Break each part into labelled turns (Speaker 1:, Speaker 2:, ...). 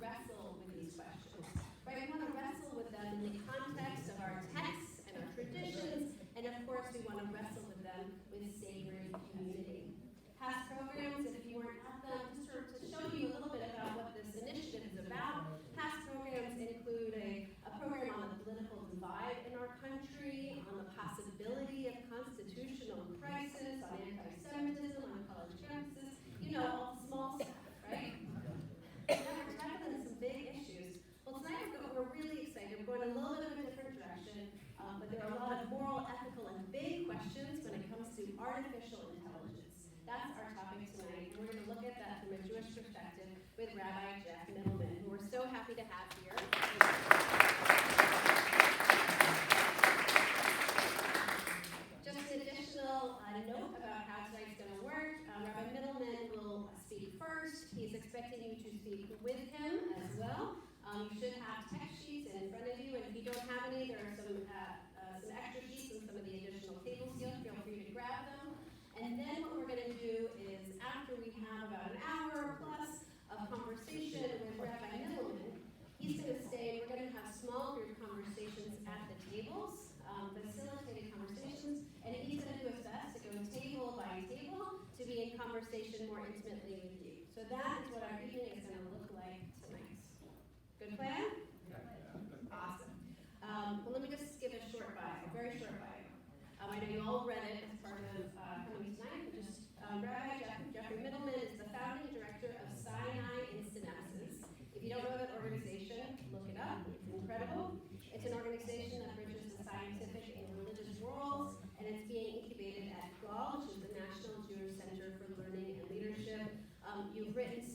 Speaker 1: wrestle with these questions, right? We want to wrestle with them in the context of our texts and our traditions, and of course we want to wrestle with them with sacred community. Past programs, if you weren't at them, just to show you a little bit about what this initiative is about, past programs include a program on the political divide in our country, on the possibility of constitutional crisis, on anti-Semitism, on college campuses, you know, all the small stuff, right? Now we're tackling some big issues. Well, tonight we're really excited. We're going a little bit of a different direction, but there are a lot of moral, ethical, and big questions when it comes to artificial intelligence. That's our topic tonight, and we're going to look at that from a Jewish perspective with Rabbi Jeff Middleman, who we're so happy to have here. Just an additional note about how tonight's going to work. Rabbi Middleman will speak first. He's expecting you to speak with him as well. You should have text sheets in front of you, and if you don't have any, there are some extra sheets and some of the additional tables here. Feel free to grab them. And then what we're going to do is, after we have about an hour plus of conversation with Rabbi Middleman, he's going to stay. We're going to have small group conversations at the tables, facilitated conversations, and he's going to do his best to go table by table to be in conversation more intimately with you. So that is what our evening is going to look like tonight. Good plan? Awesome. Well, let me just give a short bio, a very short bio. I know you all read it as part of coming tonight, but just Rabbi Jeffrey Middleman is the founding director of Sinai in Synapses. If you don't know that organization, look it up. It's incredible. It's an organization that bridges the scientific and religious worlds, and it's being incubated at GAL, which is the National Jewish Center for Learning and Leadership. You've written,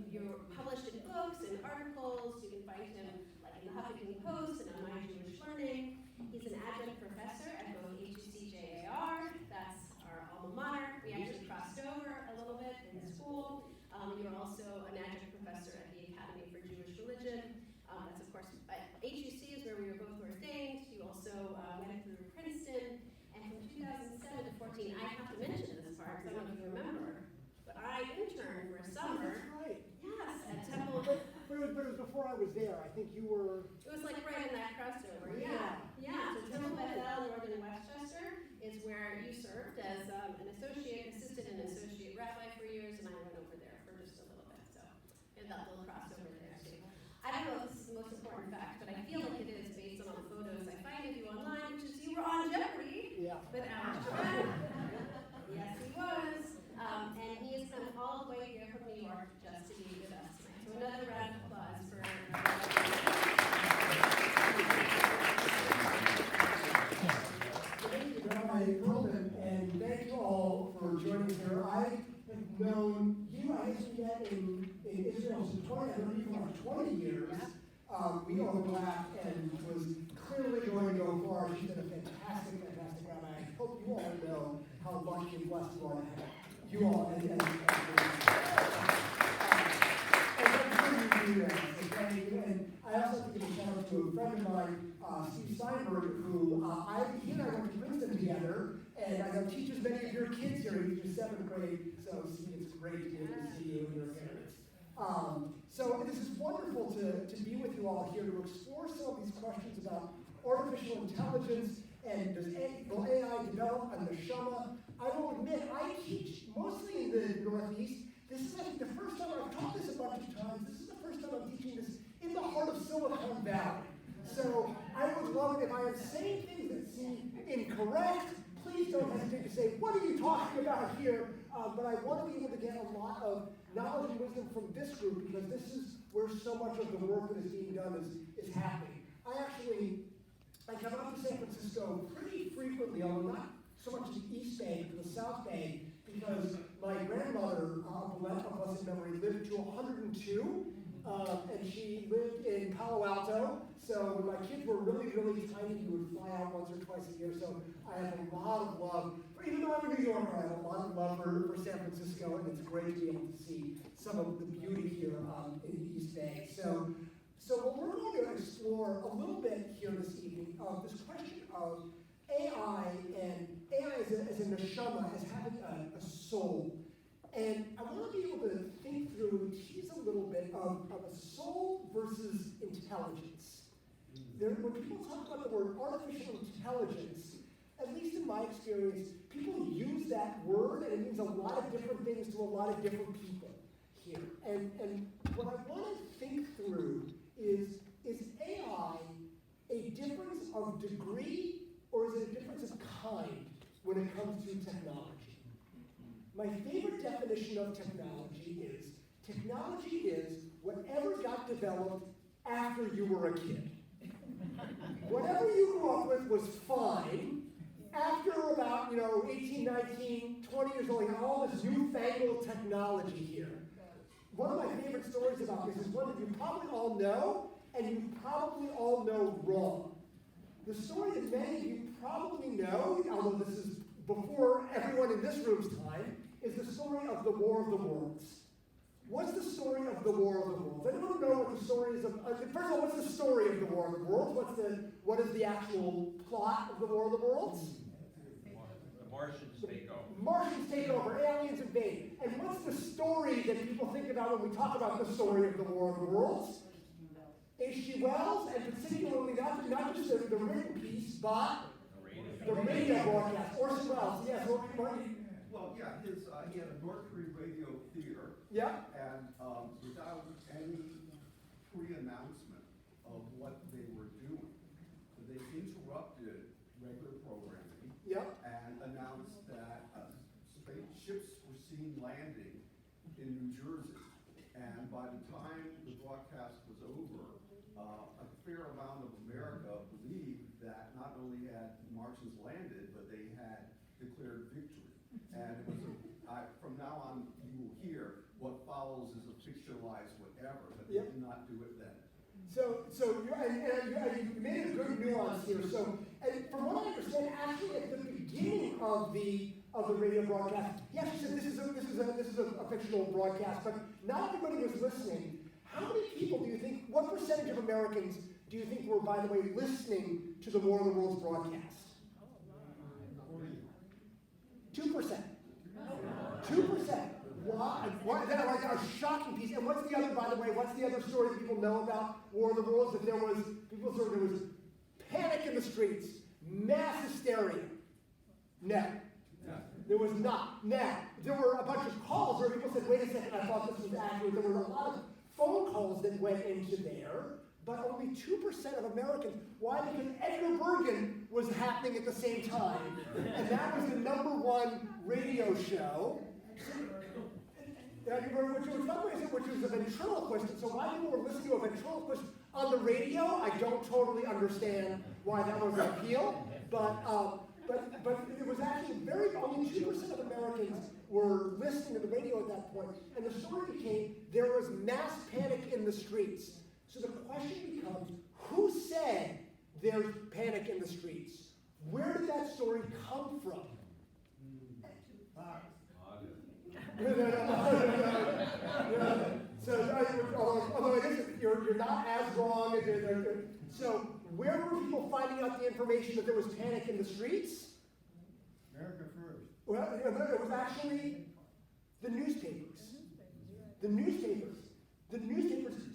Speaker 1: you're published in books and articles. You can find him like in the Huffington Post and on My Jewish Learning. He's an adjunct professor at both HUC-JAR, that's our alma mater. We actually crossed over a little bit in school. You're also an adjunct professor at the Academy for Jewish Religion. That's of course, HUC is where we were both ordained. You also went through Princeton, and from 2007 to 14, I have to mention this part, because I don't know if you remember, but I interned for a summer.
Speaker 2: That's right.
Speaker 1: Yes, at Temple.
Speaker 2: But it was before I was there. I think you were...
Speaker 1: It was like right in that crossover, yeah. So Temple Bethel, Northern Westchester, is where you served as an assistant and associate rabbi for years, and I went over there for just a little bit, so we had that little crossover there too. I don't know if this is the most important fact, but I feel like it is based on the photos I find of you online, which is you were on Jeopardy with Alex Trebek. Yes, he was. And he has come all the way here from New York just to be with us tonight. So another round of applause for
Speaker 2: Thank you, Rabbi Middleman, and thank you all for joining here. I have known you, I guess we met in Israel since 20 years. We overlapped and was clearly going to go far. She's been a fantastic rabbi. I hope you all know how lucky and blessed you are to have you all. And I also have to give a shout out to a friend of mine, Steve Steinberg, who he and I went to Princeton together, and I know teaches many of your kids here. He teaches 7th grade, so Steve, it's great to be able to see you and your parents. So this is wonderful to be with you all here to explore some of these questions about artificial intelligence and will AI develop a neshama. I will admit, I teach mostly in the Northeast. This is, I think, the first time I've taught this a bunch of times. This is the first time I'm teaching this in the heart of Silicon Valley. So I would love it if I am saying things that seem incorrect. Please don't hesitate to say, what are you talking about here? But I want to be able to get a lot of knowledge and wisdom from this group, because this is where so much of the work that is being done is happening. I come out to San Francisco pretty frequently, although not so much to the East Bay, but to the South Bay, because my grandmother, of blessed memory, lived to 102, and she lived in Palo Alto. So when my kids were really, really tiny, we would fly out once or twice a year. So I have a lot of love, even though I'm a New Yorker, I have a lot of love for San Francisco, and it's great to be able to see some of the beauty here in the East Bay. So what we're going to explore a little bit here this evening of this question of AI and AI as a neshama, as having a soul. And I want to be able to think through and tease a little bit of a soul versus intelligence. When people talk about the word artificial intelligence, at least in my experience, people use that word and it means a lot of different things to a lot of different people here. And what I want to think through is AI a difference of degree or is it a difference of kind when it comes to technology? My favorite definition of technology is whatever got developed after you were a kid. Whatever you grew up with was fine. After about, 18, 19, 20 years old, you have all this newfangled technology here. One of my favorite stories about this is one that you probably all know, and you probably all know wrong. The story that many of you probably know, although this is before everyone in this room's time, is the story of the War of the Worlds. What's the story of the War of the Worlds? Anyone know what the story is of? First of all, what's the story of the War of the Worlds? What is the actual plot of the War of the Worlds?
Speaker 3: The Martians take over.
Speaker 2: Martians take over, aliens invade. And what's the story that people think about when we talk about the story of the War of the Worlds? H.G. Wells, and particularly not just the written piece, but the radio broadcast. Orson Welles, yes.
Speaker 4: Well, yeah, he had a North Korea radio theater.
Speaker 2: Yeah.
Speaker 4: And without any pre-announcement of what they were doing, they interrupted regular programming.
Speaker 2: Yep.
Speaker 4: And announced that spaceships were seen landing in New Jersey. And by the time the broadcast was over, a fair amount of America believed that not only had Martians landed, but they had declared victory. And it was from now on, you will hear what follows is a fictionalized whatever, but they did not do it then.
Speaker 2: So you made a good nuance here. So, and from what I understand, actually at the beginning of the radio broadcast, yes, you said this is a fictional broadcast, but not everybody was listening. How many people do you think? What percentage of Americans do you think were, by the way, listening to the War of the Worlds broadcast? 2%. 2%. Why? That like a shocking piece. And what's the other, by the way, what's the other story that people know about War of the Worlds? That there was panic in the streets, mass hysteria. No. There was not. Now, there were a bunch of calls where people said, wait a second, I thought this was accurate. There were a lot of phone calls that went into there, but only 2% of Americans. Why? Because Edgar Bergen was happening at the same time. And that was the #1 radio show. Which was a ventriloquist. So why people were listening to a ventriloquist on the radio, I don't totally understand why that was an appeal. But it was actually only 2% of Americans were listening to the radio at that point. And the story became there was mass panic in the streets. So the question becomes, who said there's panic in the streets? Where did that story come from? So, although it isn't, you're not as wrong. So, where were people finding out the information that there was panic in the streets?
Speaker 5: America first.
Speaker 2: Well, it was actually the newspapers. The newspapers.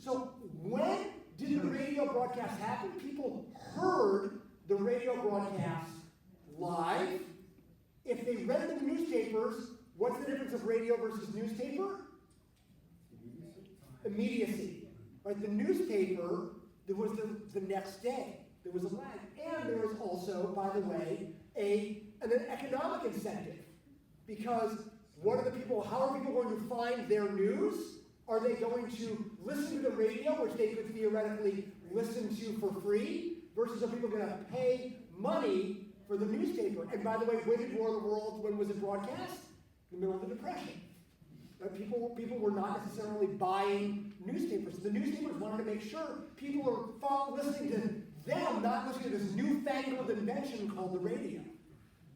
Speaker 2: So, when did the radio broadcast happen? People heard the radio broadcast live. If they read the newspapers, what's the difference of radio versus newspaper? Immediacy. Right? The newspaper, there was the next day. There was a lag. And there was also, by the way, an economic incentive. Because how are people going to find their news? Are they going to listen to the radio, which they could theoretically listen to for free? Versus are people going to pay money for the newspaper? And by the way, when did War of the Worlds, when was it broadcast? In the middle of the Depression. People were not necessarily buying newspapers. The newspapers wanted to make sure people are listening to them, not listening to this newfangled invention called the radio.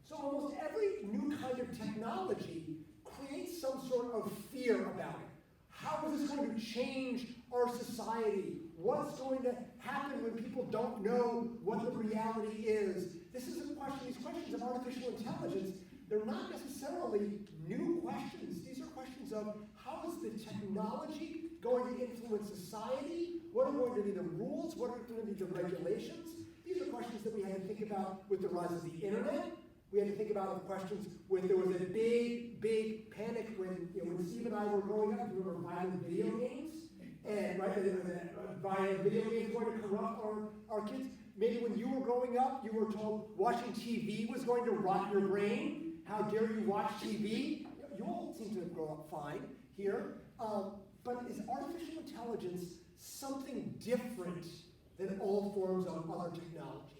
Speaker 2: So almost every new kind of technology creates some sort of fear about it. How is this going to change our society? What's going to happen when people don't know what the reality is? This is a question, these questions of artificial intelligence, they're not necessarily new questions. These are questions of how is the technology going to influence society? What are going to be the rules? What are going to be the regulations? These are questions that we had to think about with the rise of the internet. We had to think about the questions when there was a big, big panic when Steve and I were growing up. We were violent video games, and violent video games going to corrupt our kids. Maybe when you were growing up, you were told watching TV was going to rot your brain. How dare you watch TV? You all seem to grow up fine here. But is artificial intelligence something different than all forms of other technology?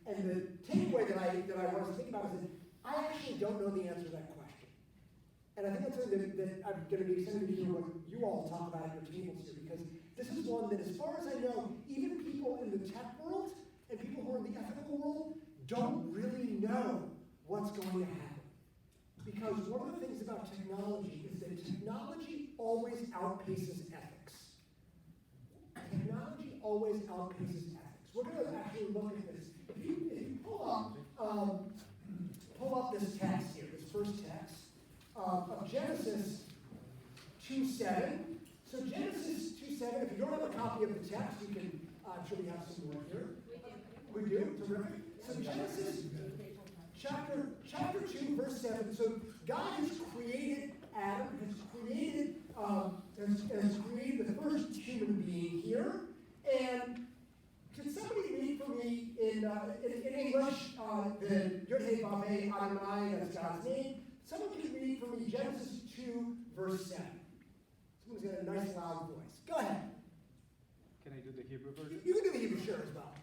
Speaker 2: And the takeaway that I want us to think about is that I actually don't know the answer to that question. And I think that's something that I'm going to be excited to hear what you all talk about at your tables here, because this is one that, as far as I know, even people in the tech world and people who are in the ethical world don't really know what's going to happen. Because one of the things about technology is that technology always outpaces ethics. Technology always outpaces ethics. We're going to actually look at this. If you pull up this text here, this first text of Genesis 2:7. So Genesis 2:7. If you don't have a copy of the text, you can. I'm sure we have some more here. We do. Terrific. So Genesis chapter 2, verse 7. So God has created Adam, has created the first human being here, and can somebody read for me in English the Yod Heh Vav Heh Adonai, that's God's name? Someone can read for me Genesis 2, verse 7. Someone's got a nice loud voice. Go ahead.
Speaker 6: Can I do the Hebrew version?
Speaker 2: You can do the Hebrew, sure, as well.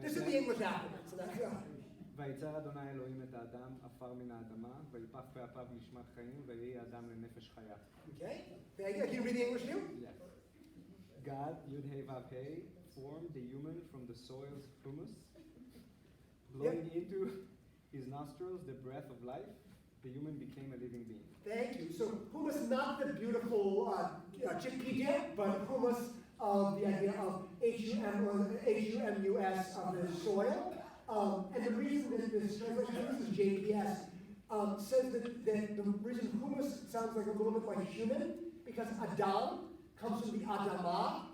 Speaker 2: This is the English afterwards, so that's good.
Speaker 6: ויצר אדוני אלוהים את האדם עפר מן האדמה וילפח פה אפיו נשמת חיים ויהי האדם לנפש חיה.
Speaker 2: Okay. Thank you. Can you read the English too?
Speaker 6: Yes. God, Yud Heh Vav Heh, formed the human from the soil's humus, blowing into his nostrils the breath of life. The human became a living being.
Speaker 2: Thank you. So humus, not the beautiful chickpea dip, but humus of the idea of H-U-M-U-S of the soil. And the reason that this translation, this is JPS, says that the reason humus sounds like a little bit like human, because Adam comes from the Adamah.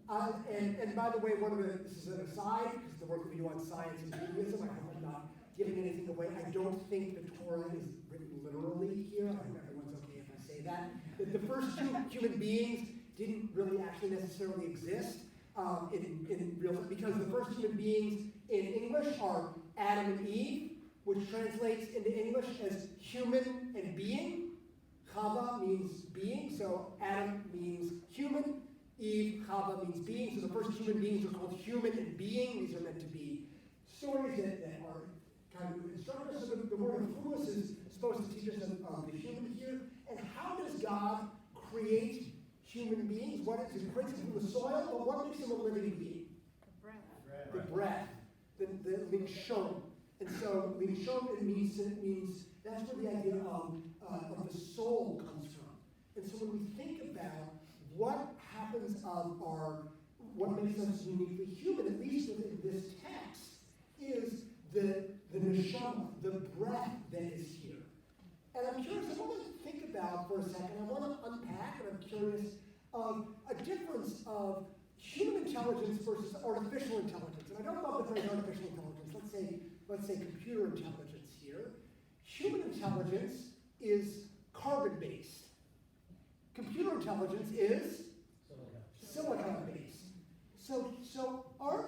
Speaker 2: And by the way, this is an aside, because the work that we do on science and Judaism, I hope I'm not giving anything away. I don't think the Torah is written literally here. I hope everyone's okay if I say that. That the first two human beings didn't really actually necessarily exist in real, because the first human beings in English are Adam and Eve, which translates into English as human and being. Chava means being, so Adam means human. Eve, Chava means being, so the first human beings are called human and being. These are meant to be stories that are kind of instructive. So the word of humus is supposed to teach us the human here. And how does God create human beings? What is it? Creates them from the soil, but what makes them a living being? The breath. The linshon. And so linshon means that's where the idea of the soul comes from. And so when we think about what happens what makes us uniquely human, at least within this text, is the neshama, the breath that is here. And I'm curious, I want to think about for a second, I want to unpack, and I'm curious of a difference of human intelligence versus artificial intelligence. And I don't love the phrase artificial intelligence. Let's say computer intelligence here. Human intelligence is carbon-based. Computer intelligence is silicon-based. So are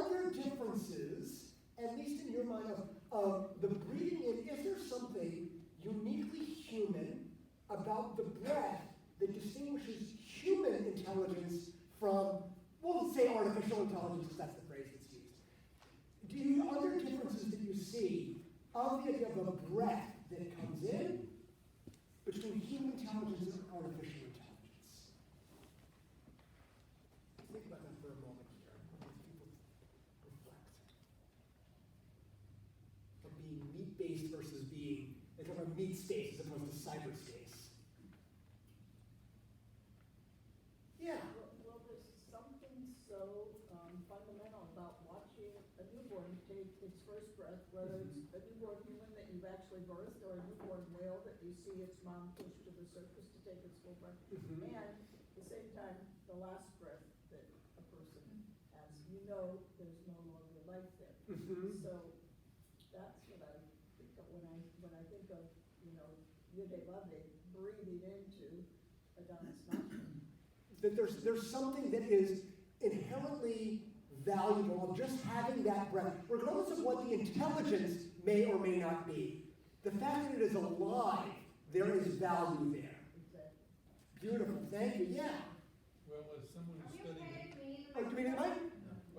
Speaker 2: there differences, at least in your mind, of the breathing in? Is there something uniquely human about the breath that distinguishes human intelligence from, we'll say artificial intelligence, because that's the phrase that's used. Are there differences that you see of the idea of a breath that comes in between human intelligence and artificial intelligence? Think about that for a moment here. As people reflect. Of being meat-based versus being, they talk about meat space as opposed to cyberspace. Yeah.
Speaker 7: Well, there's something so fundamental about watching a newborn take its first breath, whether it's a newborn human that you've actually freshly birthed or a newborn whale that you see its mom push to the surface to take its full breath.
Speaker 2: Mhm.
Speaker 7: And at the same time, the last breath that a person has, you know there's no longer life there.
Speaker 2: Mhm.
Speaker 7: So that's what I think of when I think of, Yudhe-Vavhe breathing into Adonis nostril.
Speaker 2: That there's something that is inherently valuable of just having that breath, regardless of what the intelligence may or may not be. The fact that it is alive, there is value there.
Speaker 7: Exactly.
Speaker 2: Beautiful, thank you, yeah.
Speaker 8: Well, as someone
Speaker 1: Are
Speaker 8: who
Speaker 1: we
Speaker 8: studied,
Speaker 1: okay? Do we need
Speaker 2: Oh, do we need a mic?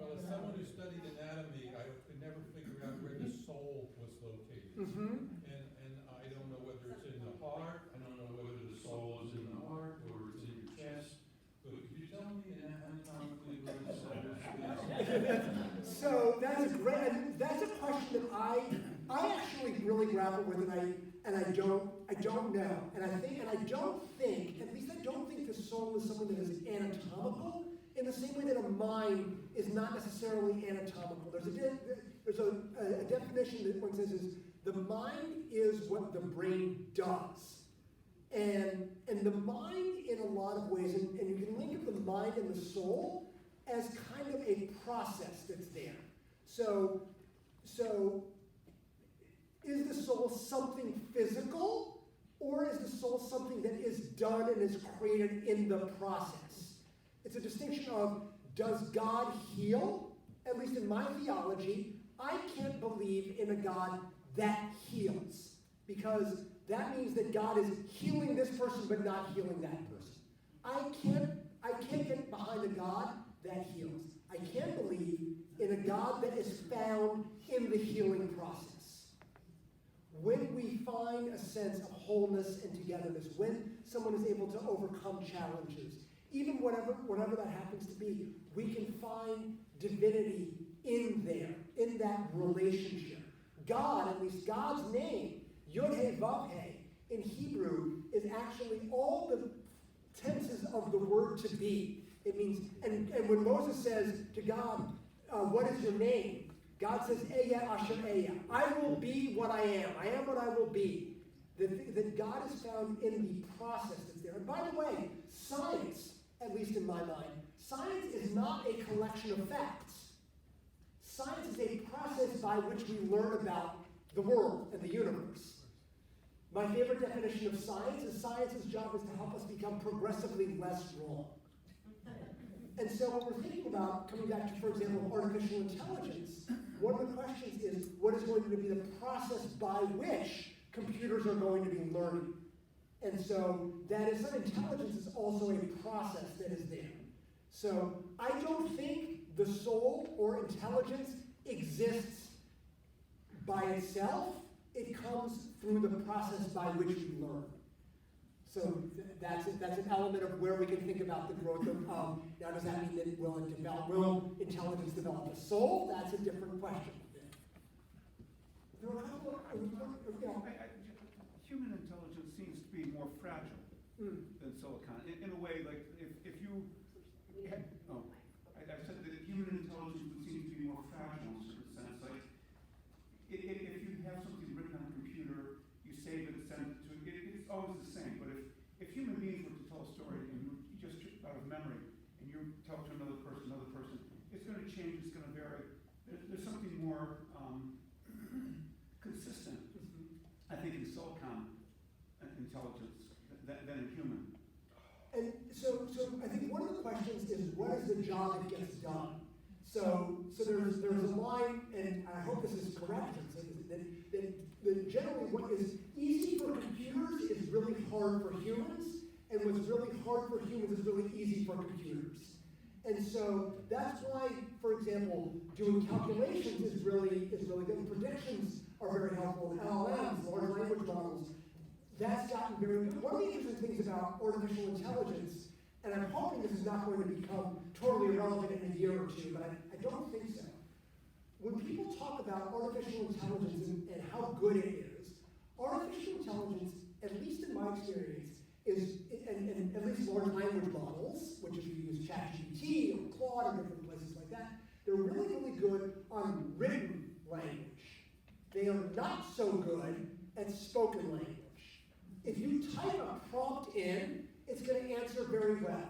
Speaker 8: well, as someone who studied anatomy, I could never figure out where the soul was located.
Speaker 2: Mm-hmm.
Speaker 8: And I don't know whether it's in the heart, I don't know whether the soul is in the heart or it's in your chest. But could you tell me anatomically where the soul is?
Speaker 2: So that's a question that I actually really grapple with, and I don't know, and I don't think, at least I don't think the soul is something that is anatomical in the same way that a mind is not necessarily anatomical. There's a definition that one says is the mind is what the brain does, and the mind in a lot of ways, and you can link up the mind and the soul as kind of a process that's there. So is the soul something physical, or is the soul something that is done and is created in the process? It's a distinction of, does God heal? At least in my theology, I can't believe in a God that heals, because that means that God is healing this person but not healing that person. I can't get behind a God that heals. I can't believe in a God that is found in the healing process. When we find a sense of wholeness and togetherness, when someone is able to overcome challenges, even whatever that happens to be, we can find divinity in there, in that relationship. God, at least God's name, Yod-Heh-Vav-Heh, in Hebrew, is actually all the tenses of the word to be. It means, and when Moses says to God, what is your name? God says, Eya Asher Eya. I will be what I am. I am what I will be. That God is found in the process that's there. And by the way, science, at least in my mind, science is not a collection of facts. Science is a process by which we learn about the world and the universe. My favorite definition of science is science's job is to help us become progressively less wrong. And so when we're thinking about, coming back to, for example, artificial intelligence, one of the questions is, what is going to be the process by which computers are going to be learning? And so that is, intelligence is also a process that is there. So I don't think the soul or intelligence exists by itself. It comes through the process by which we learn. So that's an element of where we can think about the growth of, now does that mean that will intelligence develop a soul? That's a different question. There are a couple of,
Speaker 9: Human intelligence seems to be more fragile than silicon. In a way, like if you, I said that human intelligence would seem to be more fragile in a certain sense. Like if you have something written on a computer, you save it, send it to it, it's always the same. But if human beings were to tell a story and you just out of memory and you tell it to another person, it's going to change, it's going to vary. There's something more consistent, I think, in silicon intelligence than in human.
Speaker 2: And so I think one of the questions is, what is the job that gets done? So there's a line, and I hope this is correct, that generally what is easy for computers is really hard for humans, and what's really hard for humans is really easy for computers. And so that's why, for example, doing calculations is really good. Predictions are very helpful. LLMs, large language models, that's gotten very good. One of the interesting things about artificial intelligence, and I'm hoping this is not going to become totally irrelevant in a year or two, but I don't think so. When people talk about artificial intelligence and how good it is, artificial intelligence, at least in my experience, is, and at least large language models, which if you use ChatGPT or Claude or different places like that, they're really, really good on written language. They are not so good and spoken language. If you type a prompt in, it's going to answer very well.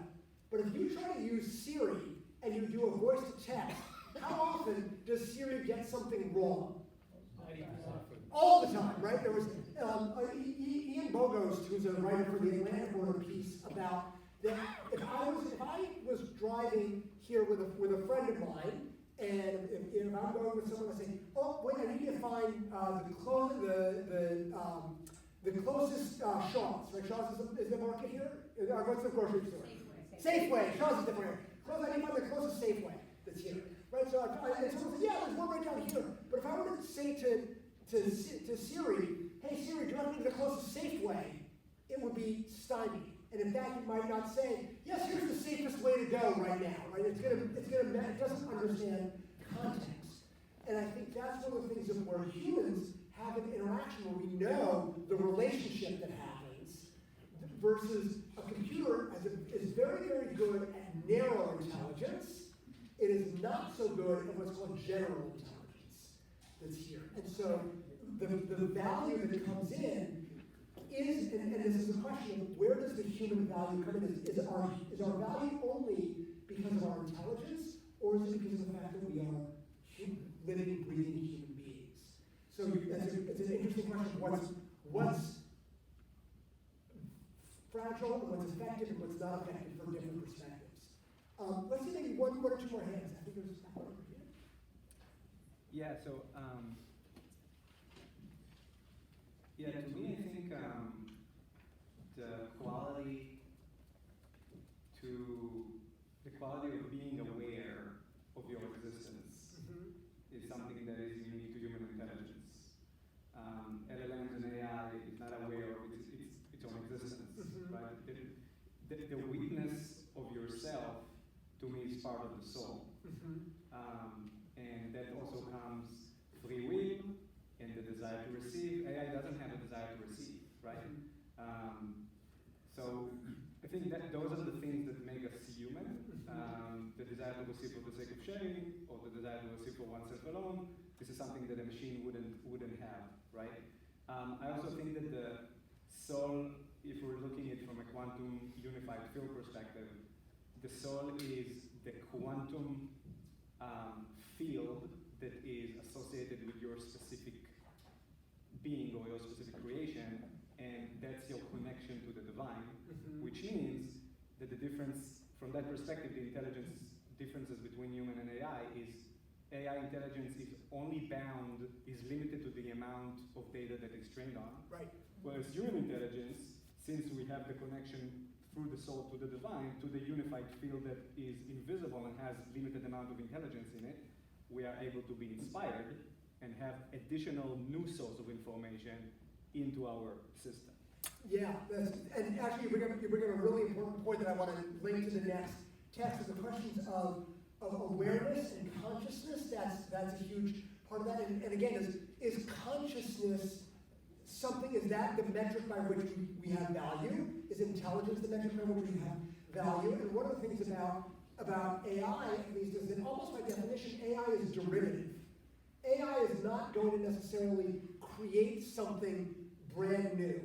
Speaker 2: But if you try to use Siri and you do a voice to text, how often does Siri get something wrong? All the time, right? There was Ian Bogos, who's a writer for the Atlanta Border piece, about that. If I was driving here with a friend of mine, and if I'm going with someone, I say, oh wait, I need to find the closest Shaw's. Right? Shaw's is the market here. What's the grocery store? Safeway. Shaw's is different. I need to find the closest Safeway that's here. Right? So and someone says, yeah, there's one right down here. But if I were to say to Siri, hey Siri, direct me to the closest Safeway, it would be stymied. And in fact, it might not say, yes, here's the safest way to go right now. Right? It doesn't understand context. And I think that's one of the things of where humans have an interaction where we know the relationship that happens versus a computer is very, very good at narrow intelligence. It is not so good at what's called general intelligence that's here. And so the value that comes in is, and this is a question of where does the human value come in? Is our value only because of our intelligence, or is it because of the fact that we are living, breathing human beings? So it's an interesting question. What's fragile, and what's effective, and what's not effective from different perspectives. Let's see maybe one or two more hands. I think there's one over here.
Speaker 6: Yeah, so, to me, I think the quality of being aware of your existence is something that is unique to human intelligence. LLMs and AI is not aware of its own existence, right? The witness of yourself, to me, is part of the soul. And that also comes free will and the desire to receive. AI doesn't have a desire to receive, right? So I think that those are the things that make us human. The desire to receive for the sake of sharing, or the desire to receive for oneself alone. This is something that a machine wouldn't have, right? I also think that the soul, if we're looking at it from a quantum unified field perspective, the soul is the quantum field that is associated with your specific being or your specific creation, and that's your connection to the divine, which means that the difference, from that perspective, the intelligence differences between human and AI is AI intelligence is limited to the amount of data that it's trained on.
Speaker 2: Right.
Speaker 6: Whereas human intelligence, since we have the connection through the soul to the divine, to the unified field that is invisible and has limited amount of intelligence in it, we are able to be inspired and have additional new source of information into our system.
Speaker 2: Yeah, and actually you bring up a really important point that I want to link to the next text, is the questions of awareness and consciousness. That's a huge part of that. And again, is consciousness something, is that the metric by which we have value? Is intelligence the metric by which we have value? And one of the things about AI, at least, is that almost by definition, AI is derivative. AI is not going to necessarily create something brand new.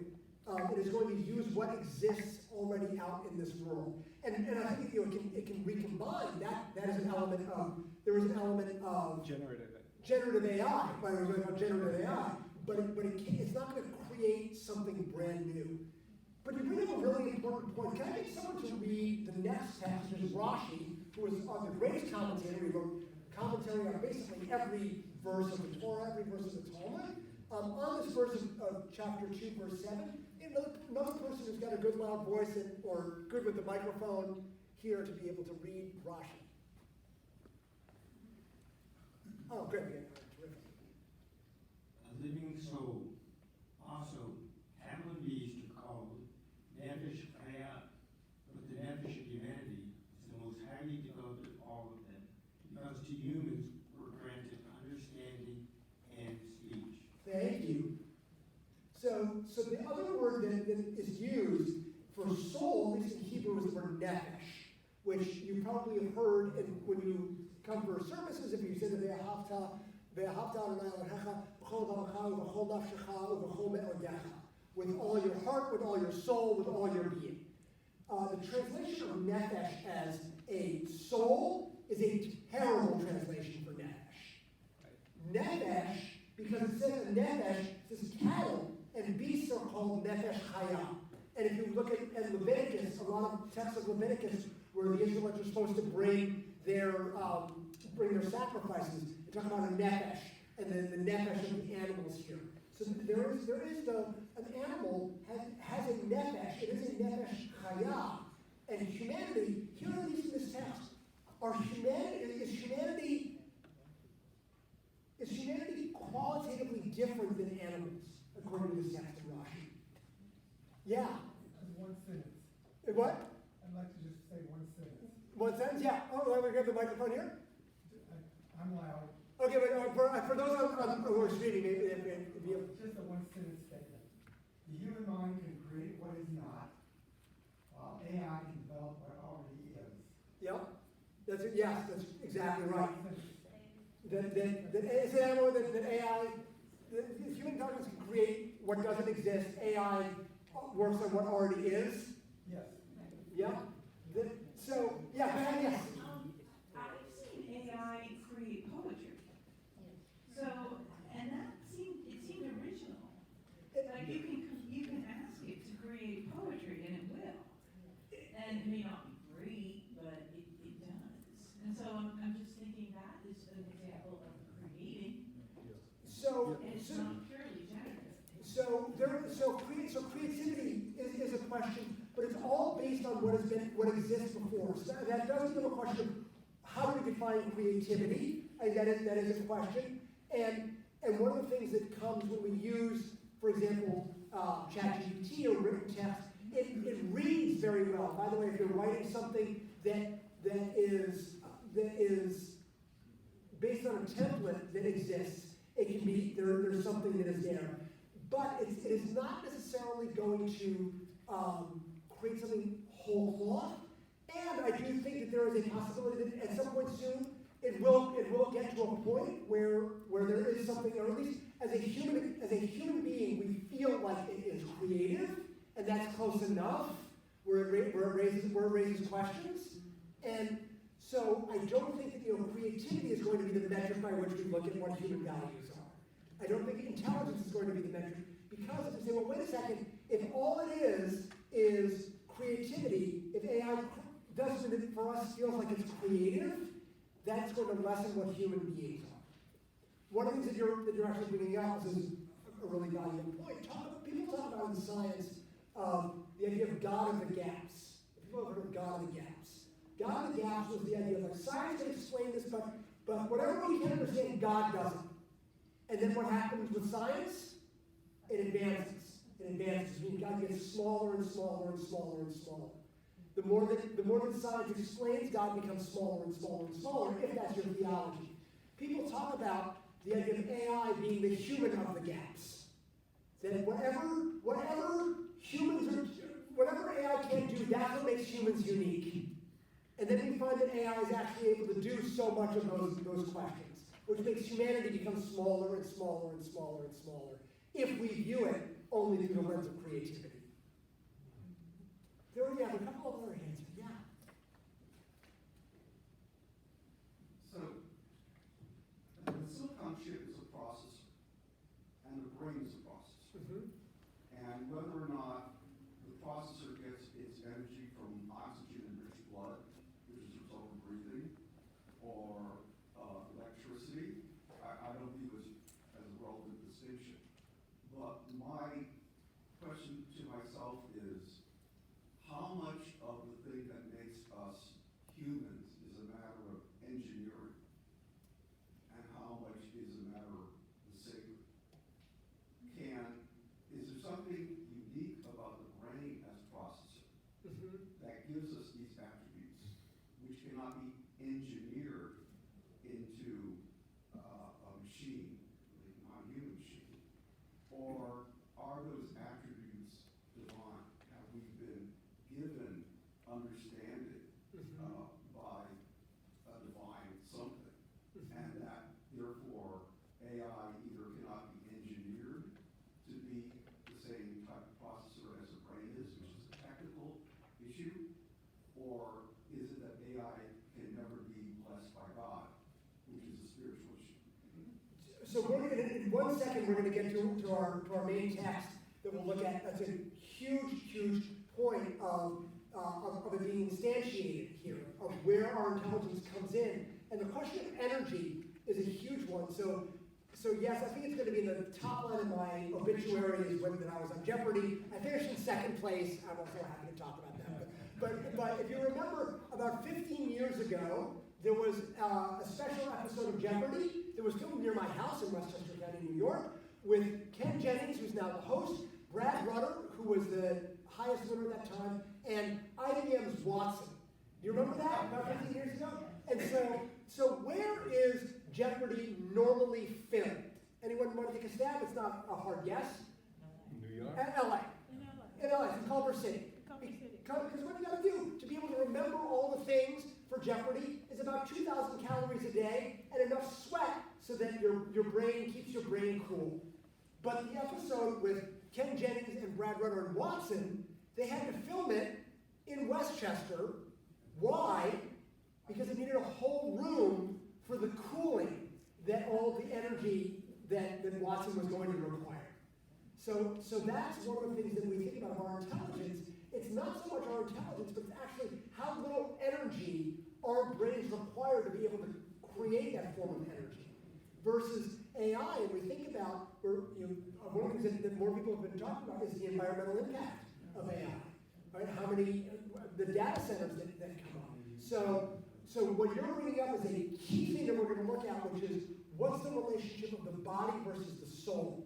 Speaker 2: It is going to use what exists already out in this world. And I think it can recombine. That is an element of, there is an element of generative AI, by the way, we're talking about generative AI, but it's not going to create something brand new. But you bring up a really important point. Can I get someone to read the next text, which is Rashi, who is the greatest commentator. He wrote commentary on basically every verse of the Torah, every verse of the Talmud. On this verse of chapter 2, verse 7, another person who's got a good loud voice or good with the microphone here to be able to read Rashi. Oh, great. Terrific.
Speaker 5: A living soul also Hamlin used to call Nefesh Chaya, but the Nefesh of humanity is the most highly developed of all of them, because to humans were granted understanding and speech.
Speaker 2: Thank you. So the other word that is used for soul, at least in Hebrew, is the word nefesh, which you probably have heard when you come for services, if you say the Haftarah, ואהבת אדוני אלוהיך בכל לבבך ובכל נפשך ובכל מאודיך. With all your heart, with all your soul, with all your being. The translation of nefesh as a soul is a terrible translation for nefesh. Nefesh, because it says in nefesh, it says cattle and beasts are called nefesh chaya. And if you look at Leviticus, a lot of texts of Leviticus where the Israelites are supposed to bring their sacrifices, they talk about a nefesh, and then the nefesh of the animals here. So there is an animal has a nefesh. It is a nefesh chaya. And humanity, here at least in this text, is humanity qualitatively different than animals, according to this text in Rashi? Yeah.
Speaker 10: One sentence.
Speaker 2: What?
Speaker 10: I'd like to just say one sentence.
Speaker 2: One sentence? Yeah. Oh, let me grab the microphone here.
Speaker 10: I'm loud.
Speaker 2: Okay, but for those who are streaming, maybe if you...
Speaker 10: Just a one-sentence statement. The human mind can create what is not, while AI can develop what already is.
Speaker 2: Yep. That's it. Yes, that's exactly right. It's an animal that AI, the human intelligence can create what doesn't exist. AI works on what already is.
Speaker 10: Yes.
Speaker 2: Yep. So, yeah, yes.
Speaker 11: I've seen AI create poetry. So, and that seemed original. Like you can ask it to create poetry and it will. And it may not be great, but it does. And so I'm just thinking that is an example of creating.
Speaker 2: So,
Speaker 11: And it's not purely generative.
Speaker 2: so creativity is a question, but it's all based on what exists before. So that does give a question of how do we define creativity, and that is a question. And one of the things that comes when we use, for example, ChatGPT or written text, it reads very well. By the way, if you're writing something that is based on a template that exists, it can be there's something that is there. But it is not necessarily going to create something whole cloth. And I do think that there is a possibility that at some point soon it will get to a point where there is something, or at least as a human being, we feel like it is creative, and that's close enough where it raises questions. And so I don't think that creativity is going to be the metric by which we look at what human values are. I don't think intelligence is going to be the metric, because if you say, well, wait a second, if all it is creativity, if AI does something that for us feels like it's creative, that's going to lessen what human beings are. One of the things that you're actually bringing up is a really valuable point. People talk about in science the idea of God of the gaps. People have heard of God of the gaps. God of the gaps was the idea of like science can explain this, but whatever we can understand, God doesn't. And then what happens with science? It advances. It advances. I mean, God gets smaller and smaller and smaller and smaller. The more that science explains, God becomes smaller and smaller and smaller, if that's your theology. People talk about the idea of AI being the human of the gaps. That whatever AI can't do, that's what makes humans unique. And then we find that AI is actually able to do so much of those questions, which makes humanity become smaller and smaller and smaller and smaller, if we view it only through the lens of creativity. There we have a couple of other hands. Yeah.
Speaker 4: So, the silicon chip is a processor, and the brain is a processor.
Speaker 2: Mm-hmm.
Speaker 4: And whether or not the processor gets its energy from oxygen-enriched blood, which is a result of breathing, or electricity, I don't view as a relevant distinction. But my question to myself is, how much of the thing that makes us humans is a matter of engineering, and how much is a matter of the sacred? Is there something unique about the brain as a processor that gives us these attributes, which cannot be engineered into a machine, a non-human machine? Or are those attributes divine? Have we been given
Speaker 2: 1 second, we're going to get to our main text that we'll look at. That's a huge point of it being instantiated here, of where our intelligence comes in. And the question of energy is a huge one. So yes, I think it's going to be in the top line of my obituary is when that I was on Jeopardy. I finished in second place. I'm also happy to talk about that. But if you remember, about 15 years ago, there was a special episode of Jeopardy that was filmed near my house in Westchester County, New York, with Ken Jennings, who's now the host, Brad Rutter, who was the highest winner at that time, and IBM's Watson. Do you remember that? About 15 years ago? And so where is Jeopardy normally filmed? Anyone want to take a stab? It's not a hard guess.
Speaker 6: New York?
Speaker 2: At LA. In LA, in Culver City. Because what you got to do to be able to remember all the things for Jeopardy is about 2,000 calories a day and enough sweat so that your brain keeps your brain cool. But the episode with Ken Jennings and Brad Rutter and Watson, they had to film it in Westchester. Why? Because they needed a whole room for the cooling that all the energy that Watson was going to require. So that's one of the things that we think about our intelligence. It's not so much our intelligence, but it's actually how little energy our brains require to be able to create that form of energy. Versus AI, and we think about, one of the things that more people have been talking about is the environmental impact of AI. Right? How many, the data centers that come up. So what you're bringing up is a key thing that we're going to look at, which is what's the relationship of the body versus the soul.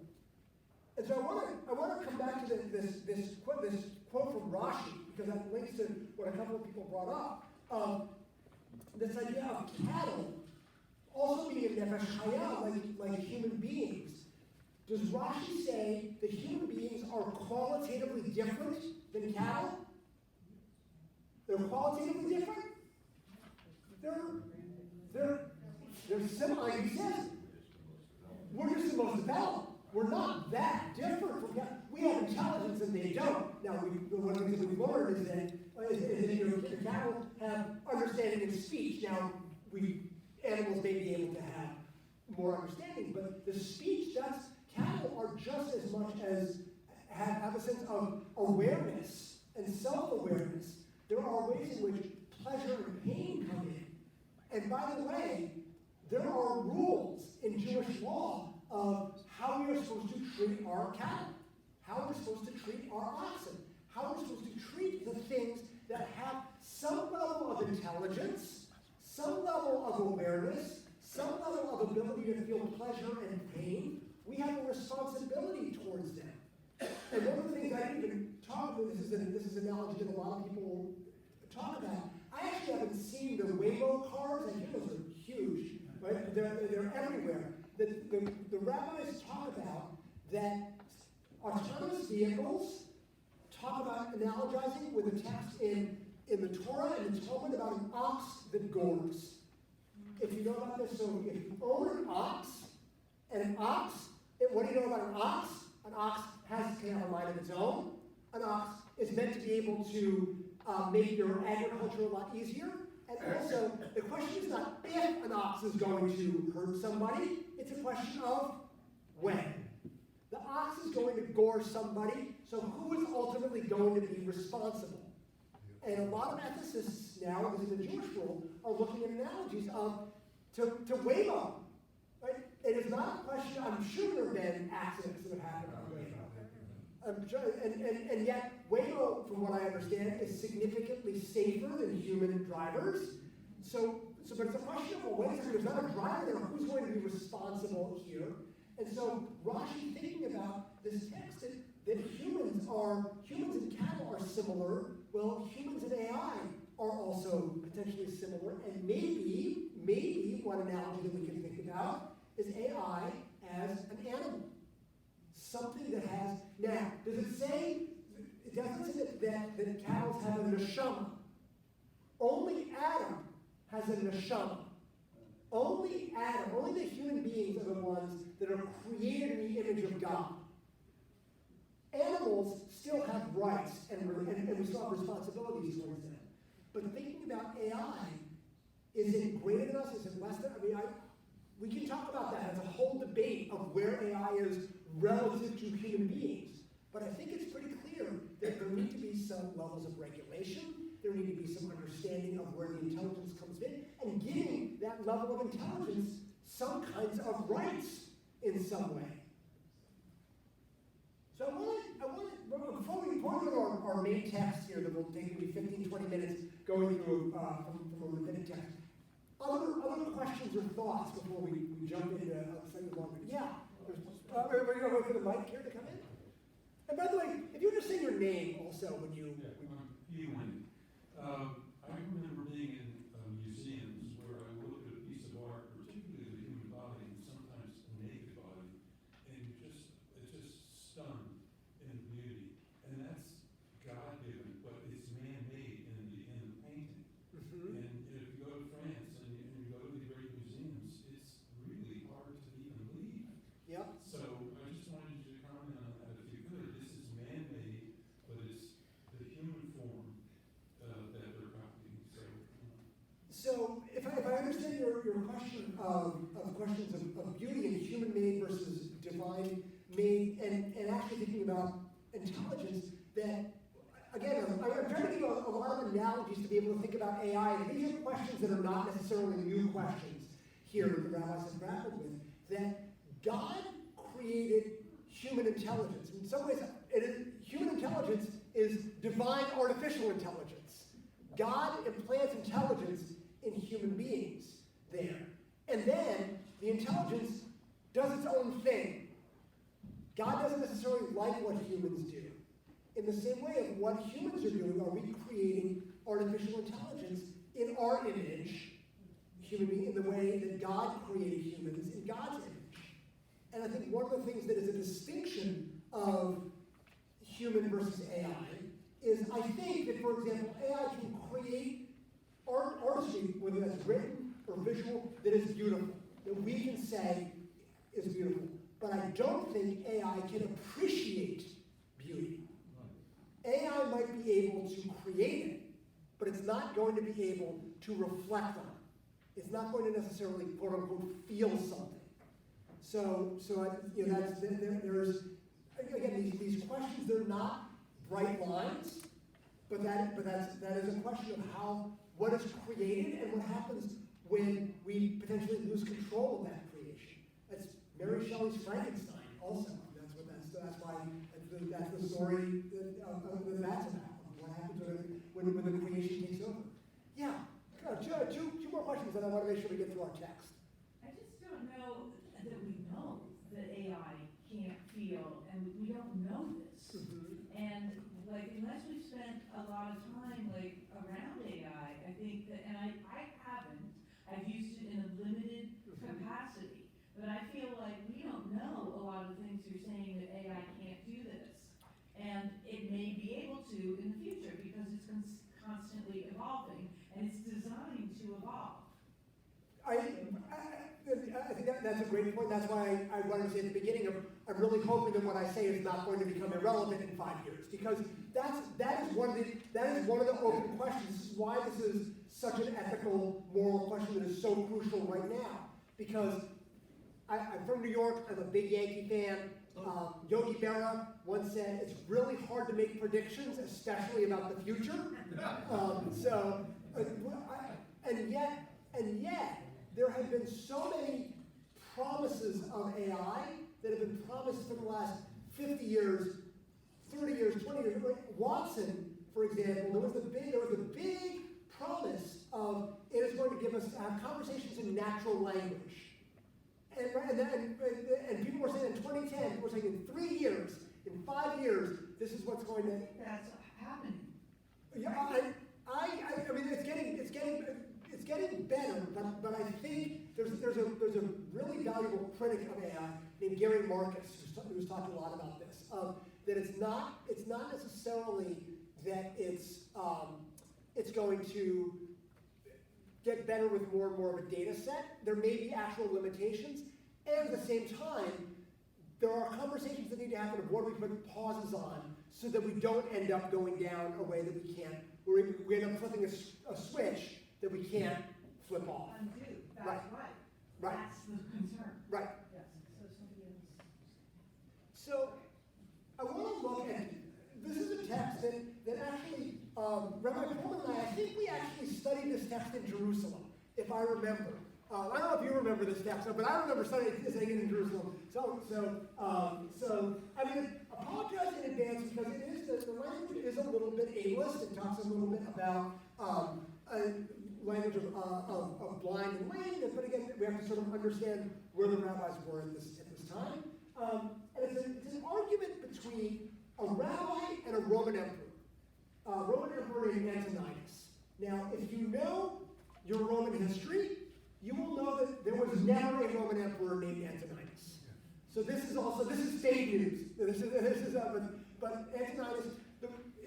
Speaker 2: And so I want to come back to this quote from Rashi, because that links to what a couple of people brought up. This idea of cattle also being a nefesh chaya, like human beings. Does Rashi say that human beings are qualitatively different than cattle? They're qualitatively different? They're similar. He says, we're just the most developed. We're not that different from cattle. We have intelligence and they don't. Now, one of the things we've learned is that cattle have understanding and speech. Now, animals may be able to have more understanding, but the speech, cattle are just as much as have a sense of awareness and self-awareness. There are ways in which pleasure and pain come in. And by the way, there are rules in Jewish law of how we are supposed to treat our cattle, how we're supposed to treat our oxen, how we're supposed to treat the things that have some level of intelligence, some level of awareness, some level of ability to feel pleasure and pain. We have a responsibility towards them. And one of the things I didn't even talk about, this is an analogy that a lot of people talk about. I actually haven't seen the Waymo cars. I hear those are huge, right? They're everywhere. The rabbis talk about that autonomous vehicles talk about analogizing with a text in the Torah and the Talmud about an ox that gores. If you know about this, so if you own an ox, what do you know about an ox? An ox can have a mind of its own. An ox is meant to be able to make your agriculture a lot easier. And also, the question is not if an ox is going to hurt somebody, it's a question of when. The ox is going to gore somebody, so who is ultimately going to be responsible? And a lot of ethicists now, this is the Jewish world, are looking at analogies to Waymo. Right? It is not a question, I'm sure there have been accidents that have happened on Waymo. And yet, Waymo, from what I understand, is significantly safer than human drivers. But it's a question of, well, wait a second, there's not a driver there, who's going to be responsible here? And so Rashi thinking about this text that humans and cattle are similar. Well, humans and AI are also potentially similar, and maybe one analogy that we can think about is AI as an animal. Something that has, now, does it say, it doesn't say that cattle have a neshama. Only Adam has a neshama. Only Adam, only the human beings are the ones that are created in the image of God. Animals still have rights, and we still have responsibilities towards them. But thinking about AI, is it greater than us? Is it less than? We can talk about that. It's a whole debate of of where AI is relative to human beings. But I think it's pretty clear that there need to be some levels of regulation, there need to be some understanding of where the intelligence comes in, and giving that level of intelligence some kinds of rights in some way. So before we go to our main text here that will take maybe 15, 20 minutes going through from a rabbinic text, other questions or thoughts before we jump into a slightly longer? Yeah. Everybody gonna wait for the mic here to come in? And by the way, if you just say your name also when you...
Speaker 8: Ewan. I remember being in museums where I would look at a piece of art, particularly the human body, and sometimes the naked body, and it's just stunned in the beauty. And that's God-given, but it's man-made in the painting.
Speaker 2: Mm-hmm.
Speaker 8: And if you go to France and you go to the great museums, it's really hard to even believe.
Speaker 2: Yep.
Speaker 8: So I just wanted you to comment on that if you could. This is man-made, but it's the human form that they're copying.
Speaker 2: So if I understand your question of questions of beauty and human-made versus divine-made, and actually thinking about intelligence, that, again, I'm trying to give a lot of analogies to be able to think about AI, and these are questions that are not necessarily new questions here that the rabbis have grappled with, that God created human intelligence. In some ways, human intelligence is divine artificial intelligence. God implants intelligence in human beings there. And then the intelligence does its own thing. God doesn't necessarily like what humans do. In the same way of what humans are doing, are we creating artificial intelligence in our image, human being, in the way that God created humans in God's image. And I think one of the things that is a distinction of human versus AI is I think that, for example, AI can create artistry, whether that's written or visual, that is beautiful, that we can say is beautiful. But I don't think AI can appreciate beauty. AI might be able to create it, but it's not going to be able to reflect on it. It's not going to necessarily, quote unquote, feel something. So there's, again, these questions, they're not bright lines, but that is a question of what is created and what happens when we potentially lose control of that creation. That's Mary Shelley's Frankenstein also. That's why that's the story that's about. What happens when the creation takes over. Yeah, two more questions, and I want to make sure we get through our text.
Speaker 11: I just don't know that we know that AI can't feel, and we don't know this.
Speaker 2: Mm-hmm.
Speaker 11: And unless we've spent a lot of time around AI, I think that, and I haven't, I've used it in a limited capacity, but I feel like we don't know a lot of the things you're saying that AI can't do this. And it may be able to in the future because it's constantly evolving, and it's designed to evolve.
Speaker 2: I think that's a great point. That's why I wanted to say at the beginning, I'm really hoping that what I say is not going to become irrelevant in 5 years, because that is one of the open questions. This is why this is such an ethical, moral question that is so crucial right now. Because I'm from New York. I'm a big Yankee fan. Yogi Berra once said, "It's really hard to make predictions, especially about the future." And yet, there have been so many promises of AI that have been promised for the last 50 years, 30 years, 20 years. Watson, for example, there was a big promise of it is going to give us conversations in natural language. And people were saying in 2010, people were saying in 3 years, in 5 years, this is what's going to.
Speaker 11: I think that's happening.
Speaker 2: Yeah, I mean, it's getting better, but I think there's a really valuable critic of AI named Gary Marcus who's talked a lot about this. That it's not necessarily that it's going to get better with more and more of a data set. There may be actual limitations, and at the same time, there are conversations that need to happen of what we put pauses on so that we don't end up going down a way that we can't, where we end up flipping a switch that we can't flip off.
Speaker 11: Undo, that's
Speaker 2: Right.
Speaker 11: right.
Speaker 2: Right.
Speaker 11: That's the concern.
Speaker 2: Right.
Speaker 11: Yes. So somebody else.
Speaker 2: So I want to look at, this is a text that actually, Rabbi Coleman and I think we actually studied this text in Jerusalem, if I remember. I don't know if you remember this text, but I remember studying it in Jerusalem. So I mean, apologize in advance because it is, the language is a little bit ableist. It talks a little bit about language of blind and lame, but again, we have to sort of understand where the rabbis were at this time. And it's an argument between a rabbi and a Roman emperor. Roman emperor named Antonius. Now, if you know your Roman history, you will know that there was never a Roman emperor named Antonius. So this is fake news. But Antonius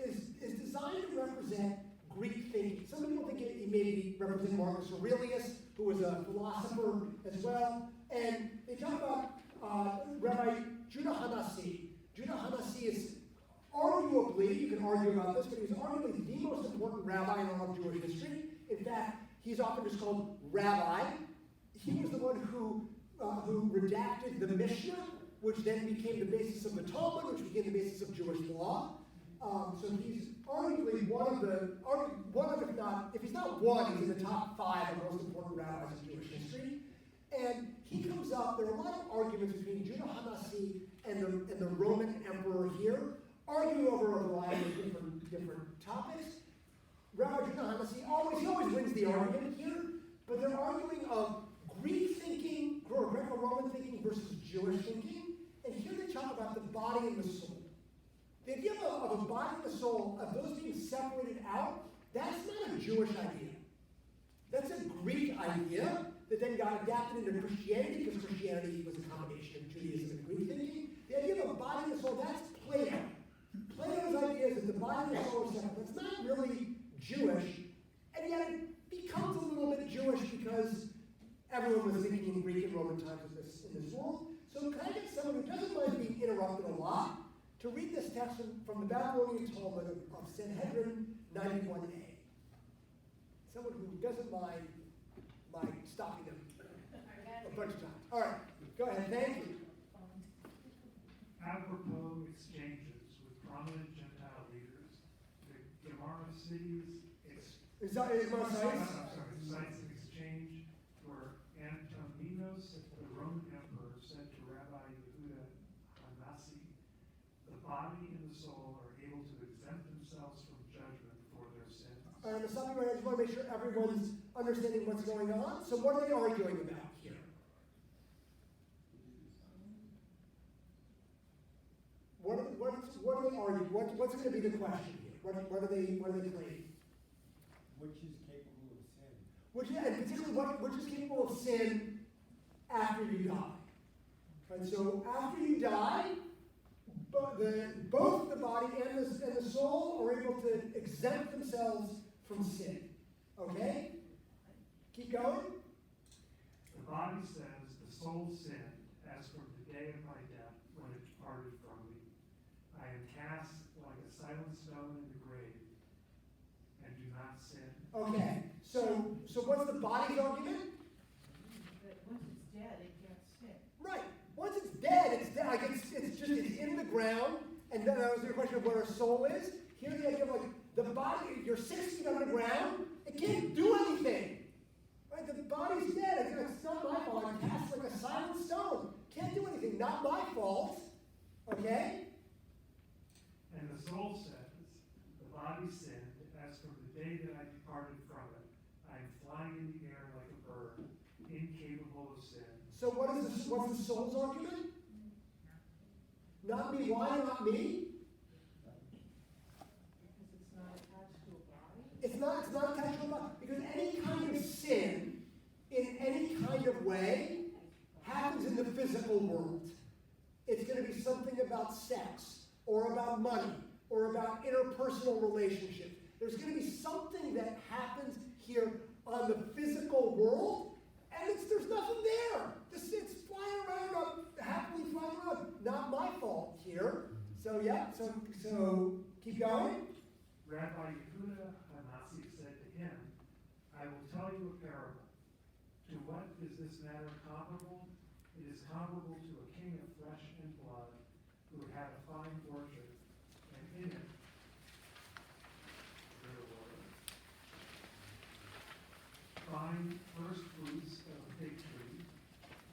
Speaker 2: is designed to represent Greek thinking. Some people think it maybe represent Marcus Aurelius, who was a philosopher as well. And they talk about Rabbi Judah Hanasi. Judah Hanasi is arguably, you can argue about this, but he's arguably the most important rabbi in all of Jewish history. In fact, he's often just called rabbi. He was the one who redacted the Mishnah, which then became the basis of the Talmud, which became the basis of Jewish law. So he's arguably one of, if he's not one, he's in the top 5 of most important rabbis in Jewish history. And he comes up, there are a lot of arguments between Judah Hanasi and the Roman emperor here, arguing over a variety of different topics. Rabbi Judah Hanasi always wins the argument here, but they're arguing of Greek thinking, or Greco-Roman thinking versus Jewish thinking. And here they talk about the body and the soul. The idea of a body and a soul, of those being separated out, that's not a Jewish idea. That's a Greek idea that then got adapted into Christianity, because Christianity was a combination of Judaism and Greek thinking. The idea of a body and a soul, that's Plato. Plato's idea is that the body and the soul are separate. That's not really Jewish, and yet it becomes a little bit Jewish because everyone was thinking in Greek and Roman times in this world. So can I get someone who doesn't mind being interrupted a lot to read this text from the Babylonian Talmud of Sanhedrin 91a? Someone who doesn't mind my stopping them a bunch of times. All right, go ahead. Thank you.
Speaker 12: Apropos exchanges with prominent Gentile leaders, the Gemara cities cites an exchange where Antoninos, the Roman emperor, said to Rabbi Yehuda Hanasi, the body and the soul are able to exempt themselves from judgment for their sins.
Speaker 2: All right, I'm stopping right. I just want to make sure everyone's understanding what's going on. So what are they arguing about here? What are they arguing? What's going to be the question here? What are they claiming?
Speaker 6: Which is capable of sin?
Speaker 2: And particularly, which is capable of sin after you die? Right. So after you die, both the body and the soul are able to exempt themselves from sin. Okay? Keep going.
Speaker 12: The body says, the soul sinned as from the day of my death when it departed from me. I am cast like a silent stone in the grave and do not sin.
Speaker 2: Okay. So what's the body's argument?
Speaker 11: But once it's dead, it can't sin.
Speaker 2: Right. Once it's dead, it's dead. Like it's in the ground. And then that was your question of what our soul is. Here's the idea of like the body, you're 6 feet underground, it can't do anything. Right? The body's dead. It's not my fault. I'm cast like a silent stone. Can't do anything. Not my fault. Okay?
Speaker 12: And the soul says, the body sinned as from the day that I departed from it. I am flying in the air like a bird, incapable of sin.
Speaker 2: So what's the soul's argument? Not me. Why not me?
Speaker 11: Because it's not attached to a body.
Speaker 2: It's not attached to a body. Because any kind of sin, in any kind of way, happens in the physical world. It's going to be something about sex, or about money, or about interpersonal relationships. There's going to be something that happens here on the physical world, and there's nothing there. It's flying around, happily flying around. Not my fault here. So yeah, so keep going.
Speaker 12: Rabbi Yehuda Hanasi said to him, I will tell you a parable. To what is this matter comparable? It is comparable to a king of flesh and blood who had a fine orchard, and in it there were fine first fruits of a fig tree,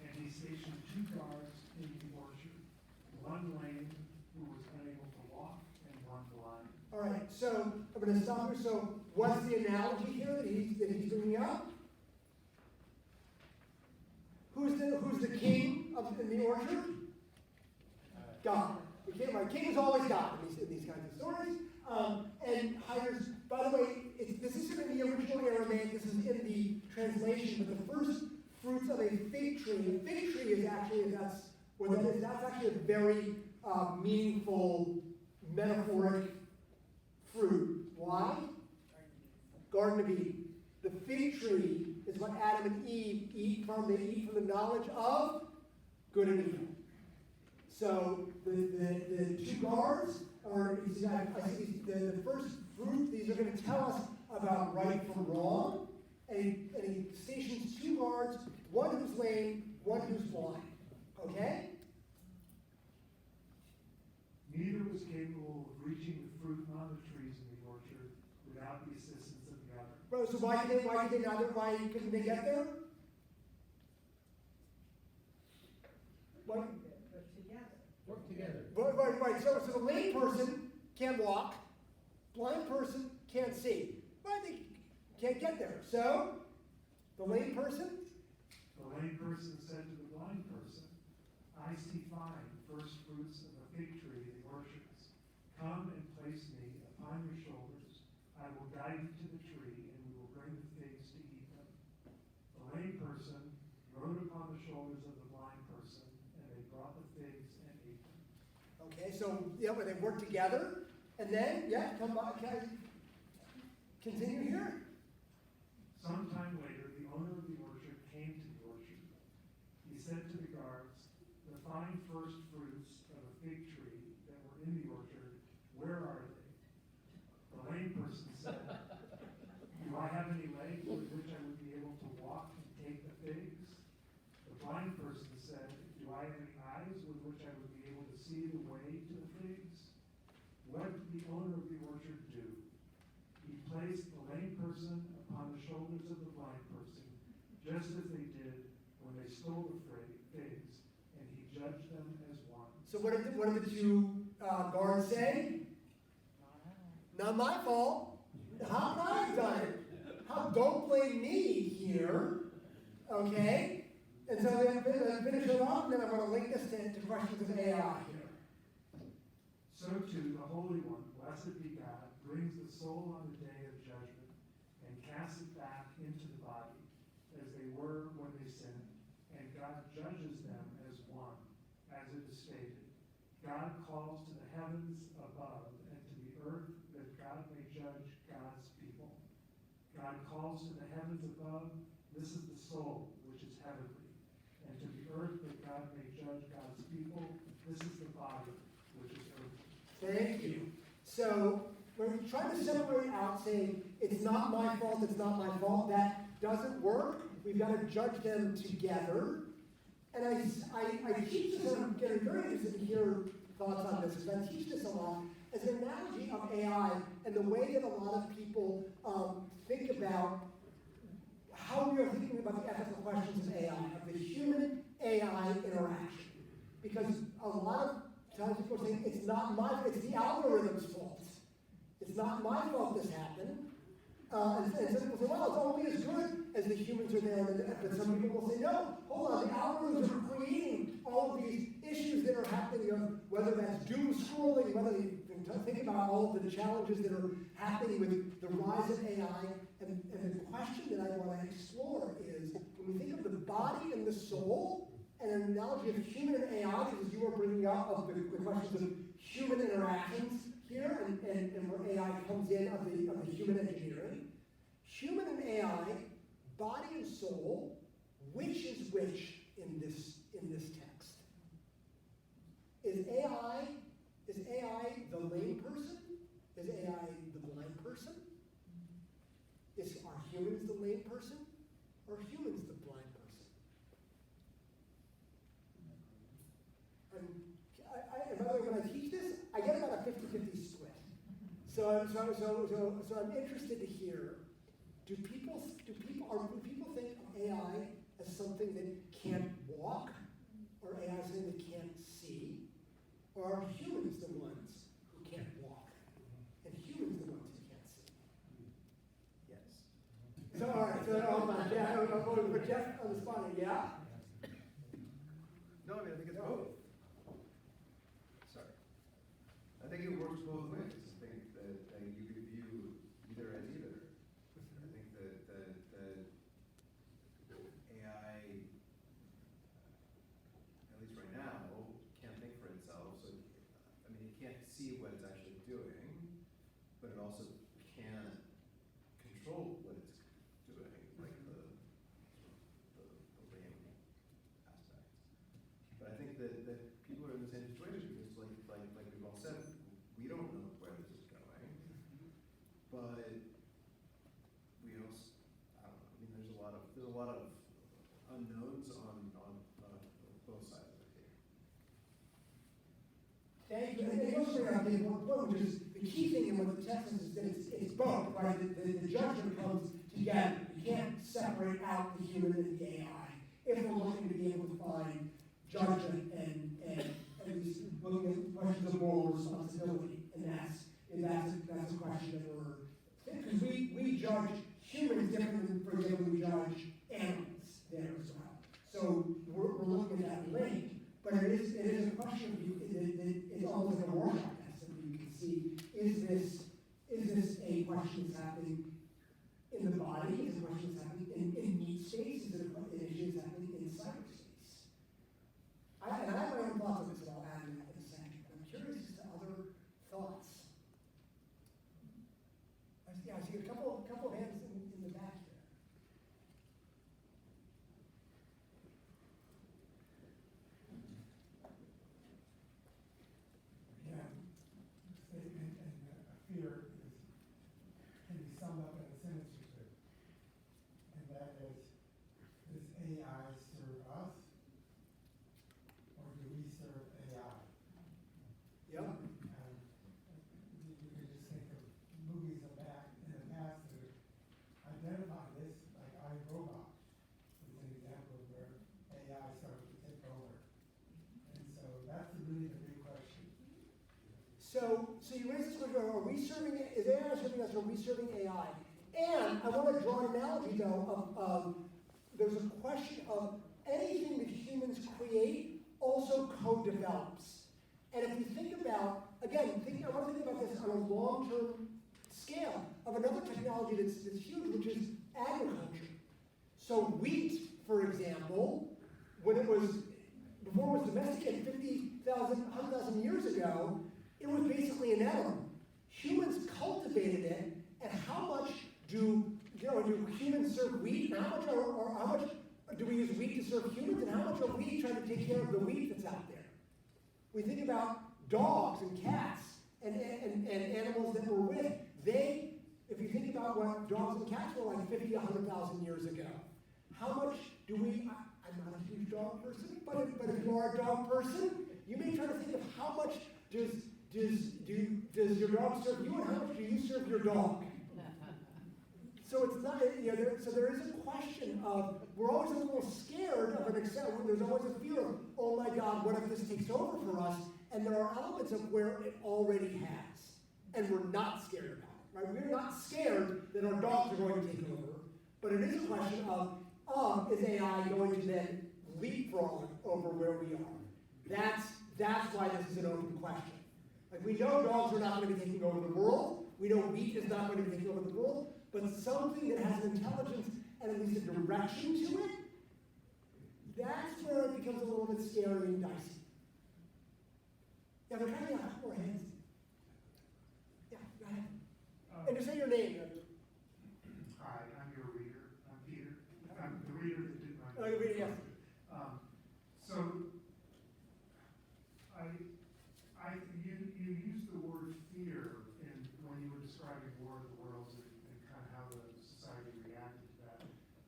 Speaker 12: and he stationed 2 guards in the orchard, one lame who was unable to walk, and one blind.
Speaker 2: All right, so I'm going to stop here. So what's the analogy here that he's bringing up? Who's the king in the orchard? God. The king, right? King is always God in these kinds of stories. And hires, by the way, this isn't in the original Aramaic, this is in the translation, but the first fruits of a fig tree is actually, that's actually a very meaningful, metaphoric fruit. Why? Garden of Eden. The fig tree is what Adam and Eve eat from. They eat from the knowledge of good and evil. So the 2 guards are, I see the first fruit, these are going to tell us about right from wrong. And he stations 2 guards, one who's lame, one who's blind. Okay?
Speaker 12: Neither was capable of reaching the fruit on the trees in the orchard without the assistance of the other.
Speaker 2: Bro, so why couldn't they get there? What?
Speaker 7: Work together.
Speaker 2: Right. So the lame person can't walk, blind person can't see. But they can't get there. So, the lame person?
Speaker 12: The lame person said to the blind person, I see fine first fruits of a fig tree in the orchards. Come and place me upon your shoulders. I will guide you to the tree, and we will bring the figs to eat them. The lame person rode upon the shoulders of the blind person, and they brought the figs and ate them.
Speaker 2: Okay, so, but they work together. And then, come on, continue here.
Speaker 12: Sometime later, the owner of the orchard came to the orchard. He said to the guards, the fine first fruits of a fig tree that were in the orchard, where are they? The lame person said, do I have any legs with which I would be able to walk and take the figs? The blind person said, do I have any eyes with which I would be able to see the way to the figs? What did the owner of the orchard do? He placed the lame person upon the shoulders of the blind person, just as they did when they stole the figs, and he judged them as one.
Speaker 2: So what did the 2 guards say? Not my fault. How could I have done it? Don't blame me here. Okay? And so then finish it off, and then I'm going to link this to questions of AI here.
Speaker 12: So too, the Holy One, blessed be God, brings the soul on the day of judgment and casts it back into the body as they were when they sinned, and God judges them as one, as it is stated. God calls to the heavens above and to the earth that God may judge God's people. God calls to the heavens above, this is the soul which is heavenly, and to the earth that God may judge God's people, this is the body which is earthly.
Speaker 2: Thank you. So, when we try to separate out saying, it's not my fault, that doesn't work. We've got to judge them together. And I teach this, and I'm getting very interested to hear thoughts on this, because I teach this a lot, as an analogy of AI and the way that a lot of people think about how we are thinking about the ethical questions of AI, of the human-AI interaction. Because a lot of times people are saying, it's the algorithm's fault. It's not my fault this happened. And some people say, well, it's only as good as the humans are there. But some people will say, no, hold on, the algorithms are creating all of these issues that are happening, whether that's doom scrolling, whether you think about all of the challenges that are happening with the rise of AI. And the question that I want to explore is, when we think of the body and the soul, and an analogy of human and AI, because you were bringing up of the questions of human interactions here, and where AI comes in of the human engineering. Human and AI, body and soul, which is which in this text? Is AI the lame person? Is AI the blind person? Are humans the lame person? Or are humans the blind person? And by the way, when I So I'm interested to hear, do people think of AI as something that can't walk, or AI as something that can't see? Or are humans the ones who can't walk, and humans the ones who can't see? Yes. So, all right, so, hold on, yeah, I'm going to put Jeff on the spot, yeah?
Speaker 13: No, I mean, I think it's both. Sorry. I think it works both ways. I think that you could view either as either. I think that AI, at least right now, can't think for itself. So, I mean, it can't see what it's actually doing, but it also can't control what it's doing, like the brain aspects. But I think that people are in the same situation because, like we've all said, we don't know where this is going. But we also, I don't know. I mean, there's a lot of unknowns on both sides of it here.
Speaker 2: Thank you. And also bring up the important point, which is the key thing in what the text is that it's both, right? The judgment comes together. You can't separate out the human and the AI if we're looking to be able to find judgment and at least looking at questions of moral responsibility. And that's a question that because we judge humans differently than, for example, we judge animals there as well. So we're looking at that link. But it is a question of it's almost like a Rorschach test that you can see, is this a question that's happening in the body? Is it a question that's happening in meat space? Is it an issue that's happening in cyberspace? I have my own thoughts on this, and I'll add in a second. I'm curious as to other thoughts. I see a couple of hands in the back here.
Speaker 10: Yeah, statement and fear can be summed up in a sentence or two. And that is, does AI serve us, or do we serve AI?
Speaker 2: Yep.
Speaker 10: You can just think of movies in the past that identify this, like iRobot is an example of where AI started to take over. And so that's really the big question.
Speaker 2: So you raise this question, are we serving, is AI serving us, or are we serving AI? And I want to draw an analogy, though, of there's a question of anything that humans create also co-develops. And if you think about, again, I want to think about this on a long-term scale of another technology that's huge, which is agriculture. So wheat, for example, before it was domesticated 100,000 years ago, it was basically an animal. Humans cultivated it, and how much do humans serve wheat? And how much do we use wheat to serve humans? And how much are we trying to take care of the wheat that's out there? We think about dogs and cats and animals that we're with. If you think about what dogs and cats were like 50, 100,000 years ago, how much do we? I'm not a huge dog person, but if you are a dog person, you may try to think of how much does your dog serve you, and how much do you serve your dog? So it's not, so there is a question of, we're always a little scared of an extent, there's always a fear of, oh my God, what if this takes over for us? And there are elements of where it already has, and we're not scared about it, right? We're not scared that our dogs are going to take over, but it is a question of is AI going to then leapfrog over where we are? That's why this is an open question. Like, we know dogs are not going to be taking over the world, we know wheat is not going to be taking over the world, but something that has an intelligence and at least a direction to it, that's where it becomes a little bit scary and dicey. Yeah, we're kind of a couple more hands. Yeah, go ahead. And just say your name.
Speaker 12: Hi, I'm your reader. I'm Peter. I'm the reader that did my.
Speaker 2: Oh, your reader, yes.
Speaker 12: So, you used the word fear when you were describing War of the Worlds and kind of how the society reacted to that.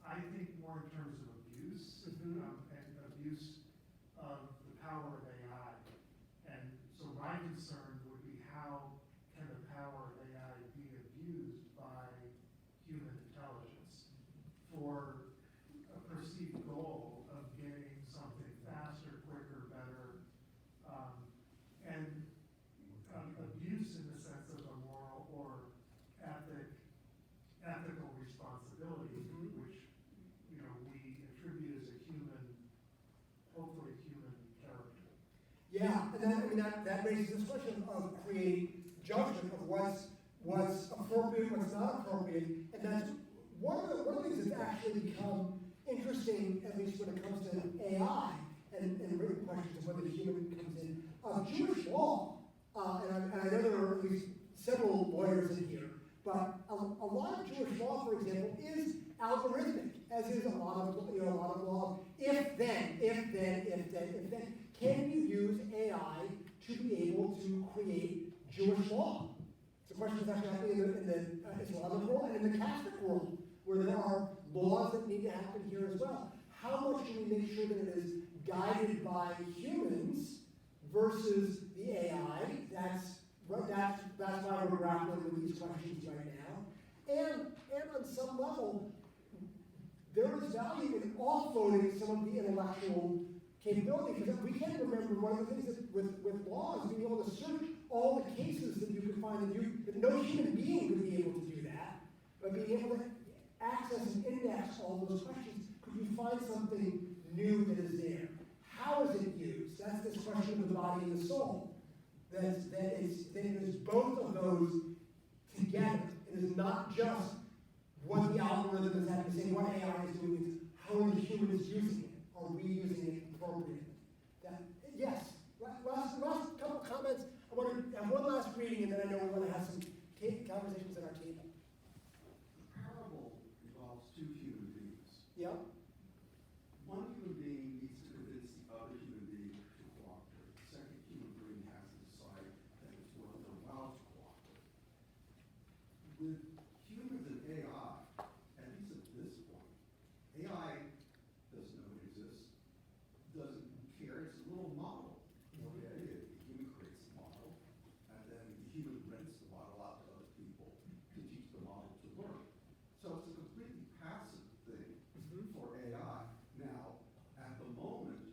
Speaker 12: I think more in terms of abuse and abuse of the power of AI. And so my concern would be, how can the power of AI
Speaker 2: Yeah, and that, I mean, that raises this question of creating judgment of what's appropriate, what's not appropriate, and that's one of the things that's actually become interesting, at least when it comes to AI and written questions of whether the human comes in. Jewish law, and I know there are at least several lawyers in here, but a lot of Jewish law, for example, is algorithmic, as is a lot of law. If then. Can you use AI to be able to create Jewish law? It's a question that's actually happening in the Islamic world and in the Catholic world, where there are laws that need to happen here as well. How much do we make sure that it is guided by humans versus the AI? That's why we're grappling with these questions right now. And on some level, there is value in offloading some of the intellectual capability, because we can't remember one of the things that with laws, being able to search all the cases that you could find that no human being would be able to do that, but being able to access and index all those questions, could you find something new that is there? How is it used? That's this question of the body and the soul. That it is both of those together. It is not just what the algorithm is having to say, what AI is doing, it's how are the humans using it? Are we using it appropriately? Yes. Last couple comments. I want to have one last reading, and then I know we want to have some conversations at our table.
Speaker 4: The parable involves two human beings.
Speaker 2: Yeah.
Speaker 4: One human being needs to convince the other human being to cooperate. The second human being has to decide that it's worth their while to cooperate. With humans and AI, at least at this point, AI doesn't know it exists, doesn't care, it's a little model. Okay, the human creates the model, and then the human rents the model out to other people to teach the model to learn. So it's a completely passive thing for AI. Now, at the moment,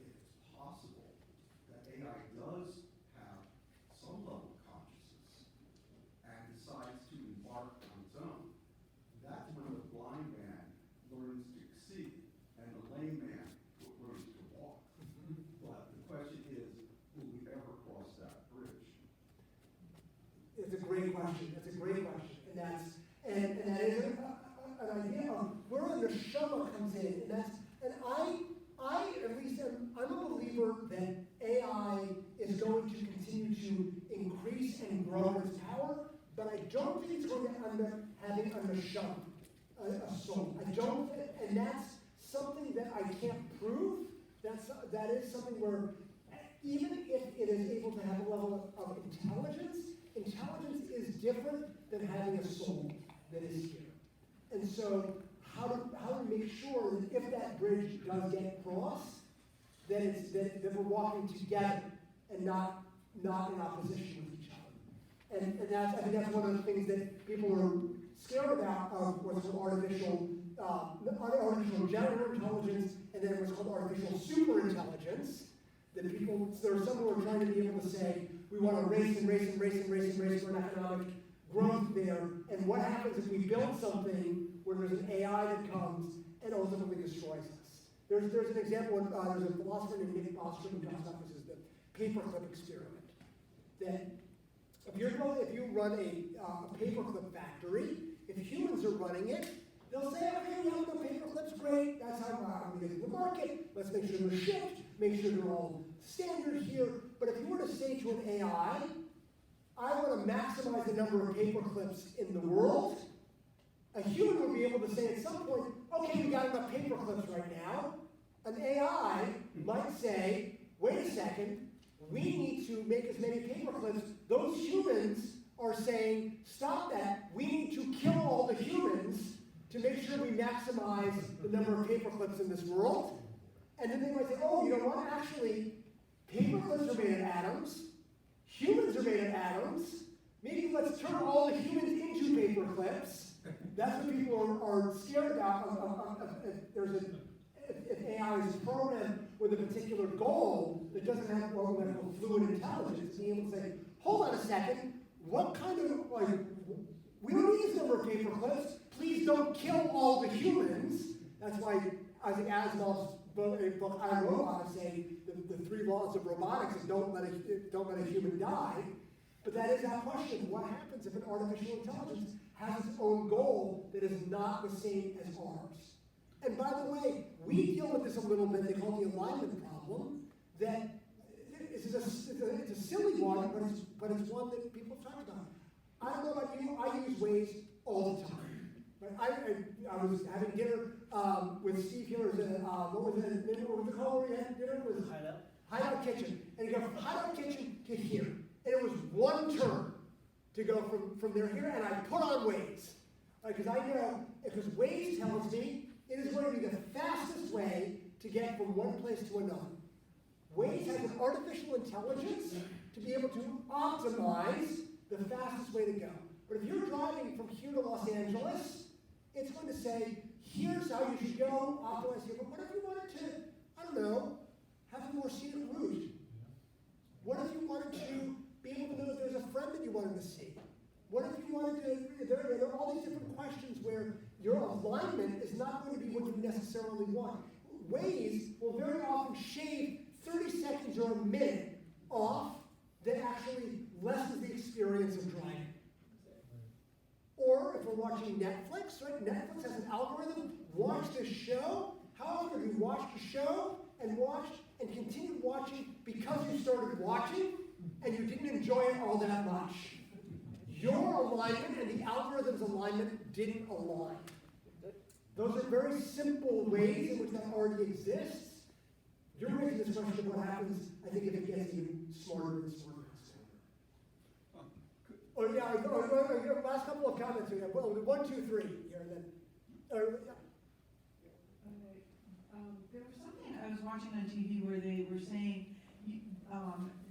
Speaker 4: it's possible that AI does have some level of consciousness and decides to embark on its own. That's when the blind man learns to see and the lame man learns to walk. But the question is, will we ever cross that bridge?
Speaker 2: It's a great question. That's a great question. And that is an idea of where the neshama comes in. And I at least I'm a believer that AI is going to continue to increase and grow its power, but I don't think it's going to end up having a neshama, a soul. I don't, and that's something that I can't prove. That is something where even if it is able to have a level of intelligence is different than having a soul that is here. And so how do we make sure that if that bridge does get crossed, that we're walking together and not in opposition with each other? And I think that's one of the things that people are scared about of what's called artificial general intelligence, and then what's called artificial superintelligence. That people, there are some who are trying to be able to say, we want to race for an economic growth there. And what happens if we build something where there's an AI that comes and ultimately destroys us? There's an example, there's a philosopher named Nick Bostrom who talks about this as the paperclip experiment. That if you run a paperclip factory, if humans are running it, they'll say, okay, we have no paperclips, great, that's how we get to the market, let's make sure they're shipped, make sure they're all standard here. But if you were to say to an AI, I want to maximize the number of paperclips in the world, a human would be able to say at some point, okay, we got enough paperclips right now. An AI might say, wait a second, we need to make as many paperclips. Those humans are saying, stop that, we need to kill all the humans to make sure we maximize the number of paperclips in this world. And then they might say, oh, you know what, actually, paperclips are made of atoms, humans are made of atoms, maybe let's turn all the humans into paperclips. That's what people are scared about. If AI is programmed with a particular goal that doesn't have what we call fluid intelligence, being able to say, hold on a second, what kind of, we don't need this number of paperclips, please don't kill all the humans. That's why Isaac Asimov's book, I Robot, saying the three laws of robotics and don't let a human die. But that is that question. What happens if an artificial intelligence has its own goal that is not the same as ours? And by the way, we deal with this a little bit. They call it the alignment problem. That it's a silly one, but it's one that people talk about. I don't know about you. I use Waze all the time. But I was having dinner with Steve here. What was the call where we had dinner? It was Hideout Kitchen. And you go from Hideout Kitchen to here. And it was one turn to go from there here, and I put on Waze. Because I know, because Waze tells me it is going to be the fastest way to get from one place to another. Waze has an artificial intelligence to be able to optimize the fastest way to go. But if you're driving from here to Los Angeles, it's going to say, here's how you should go, optimize here. But what if you wanted to, I don't know, have a more scenic route? What if you wanted to be able to know that there's a friend that you wanted to see? What if you wanted to, there are all these different questions where your alignment is not going to be what you necessarily want. Waze will very often shave 30 seconds or a minute off that actually lessens the experience of driving. Or if we're watching Netflix, right? Netflix has an algorithm, watch this show. How often have you watched a show and watched and continued watching because you started watching and you didn't enjoy it all that much? Your alignment and the algorithm's alignment didn't align. Those are very simple ways in which that already exists. You're raising this question of what happens, I think, if it gets even smarter and smarter. Oh yeah, last couple of comments here. Well, 1, 2, 3 here, and then.
Speaker 11: There was something I was watching on TV where they were saying,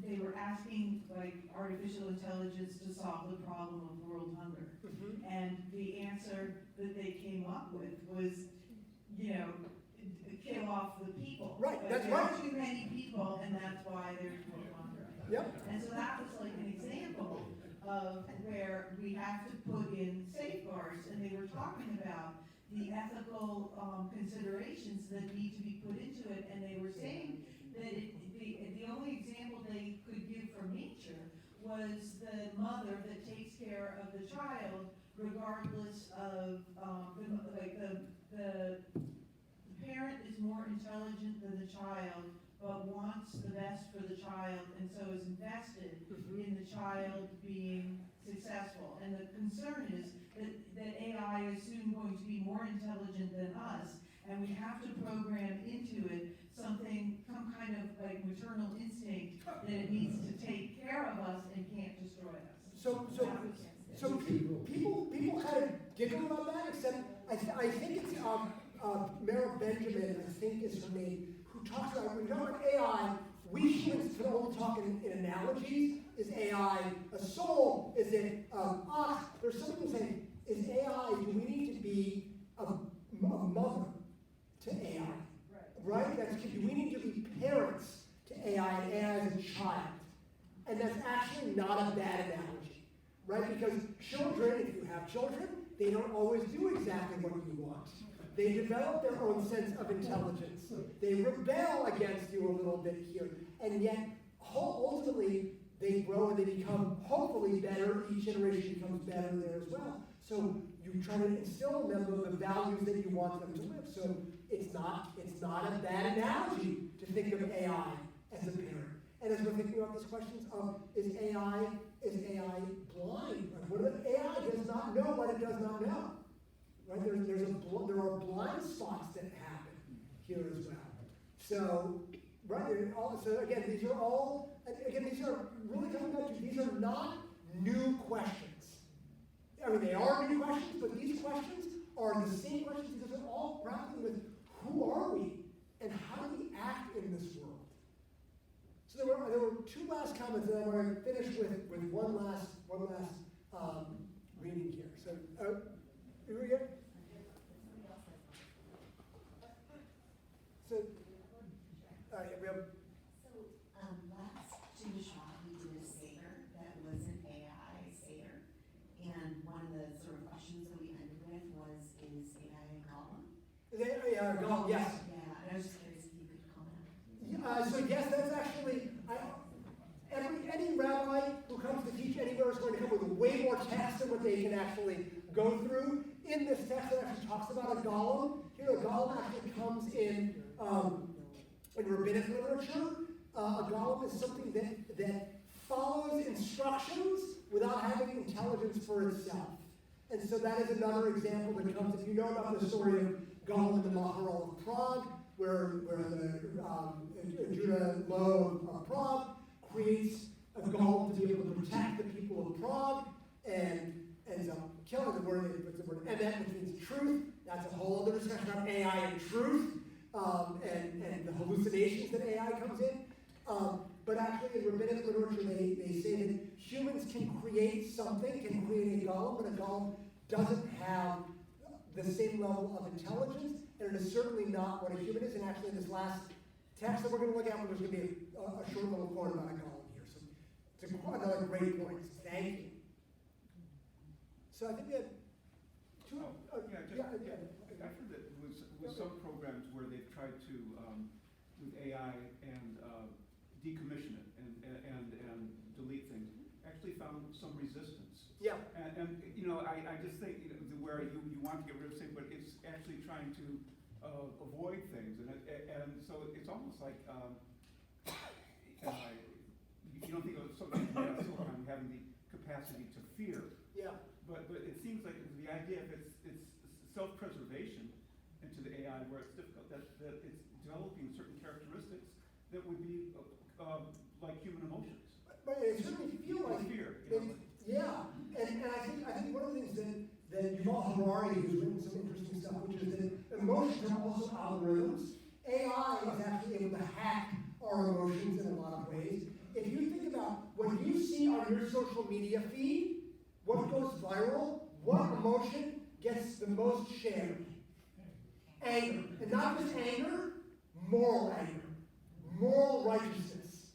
Speaker 11: they were asking like artificial intelligence to solve the problem of world hunger. Mm-hmm. And the answer that they came up with was, kill off the people.
Speaker 2: Right,
Speaker 11: but
Speaker 2: that's
Speaker 11: there
Speaker 2: right.
Speaker 11: are too many people, and that's why there's world hunger.
Speaker 2: Yep.
Speaker 11: And so that was like an example of where we have to put in safeguards, and they were talking about the ethical considerations that need to be put into it, and they were saying that the only example they could give from nature was the mother that takes care of the child regardless of the parent is more intelligent than the child, but wants the best for the child, and so is invested in the child being successful. And the concern is that AI is soon going to be more intelligent than us, and we have to program into it some kind of like maternal instinct that it needs to take care of us and can't destroy us.
Speaker 2: So people kind of giggle about that, except I think it's Mara Benjamin, I think is her name, who talks about, when we talk about AI, we humans can only talk in analogies. Is AI a soul? Is it us? There's some people saying, is AI, do we need to be a mother to AI? Right? Do we need to be parents to AI as a child? And that's actually not a bad analogy, right? Because children, if you have children, they don't always do exactly what you want. They develop their own sense of intelligence. They rebel against you a little bit here. And yet, ultimately, they grow and they become hopefully better. Each generation becomes better there as well. So you try to instill in them the values that you want them to live. So it's not a bad analogy to think of AI as a parent. And as we're thinking about these questions of, is AI blind? What if AI does not know what it does not know? Right? There are blind spots that happen here as well. So, right, so again, these are really coming back to, these are not new questions. I mean, they are new questions, but these questions are the same questions because they're all grappling with who are we and how do we act in this world. So there were two last comments, and I want to finish with one last reading here. So, here we go. So, we have.
Speaker 14: Last Jewish Rock, we did a Seder that was an AI Seder, and one of the sort of questions that we ended with was, is AI a golem?
Speaker 2: Yes.
Speaker 14: Yeah, and I was just curious if you could comment.
Speaker 2: So yes, that's actually Any rabbi who comes to teach anywhere is going to come with way more text than what they can actually go through. In this text, it actually talks about a golem. Here, a golem actually comes in rabbinic literature. A golem is something that follows instructions without having intelligence for itself. And so that is another example that comes, if you know about the story of Golem and the Maharal of Prague, where the Judah Low of Prague creates a golem to be able to protect the people of Prague and ends up killing the word emet, which means truth. That's a whole other discussion about AI and truth, and the hallucinations that AI comes in. But actually in rabbinic literature, they say that humans can create something, can create a golem, but a golem doesn't have the same level of intelligence, and it is certainly not what a human is. And actually in this last text that we're going to look at, there's going to be a short little quote about a golem here. So it's another great point. Thank you. So I think we had two.
Speaker 9: I've heard that with some programs where they've tried to, with AI and decommission it and delete things, actually found some resistance.
Speaker 2: Yeah.
Speaker 9: And you know, I just think, you know, where you want to get rid of things, but it's actually trying to avoid things, and so it's almost like you don't think of something like Silicon having the capacity to fear.
Speaker 2: Yeah.
Speaker 9: But it seems like the idea of it's self-preservation into the AI, where it's difficult, that it's developing certain characteristics that would be like human emotions.
Speaker 2: But it certainly feels like
Speaker 9: fear.
Speaker 2: Yeah, and I think one of the things that Yuval Harari, who's written some interesting stuff, which is that emotions are also algorithms. AI is actually able to hack our emotions in a lot of ways. If you think about what you see on your social media feed, what goes viral, what emotion gets the most shared? Anger. And not just anger, moral anger. Moral righteousness.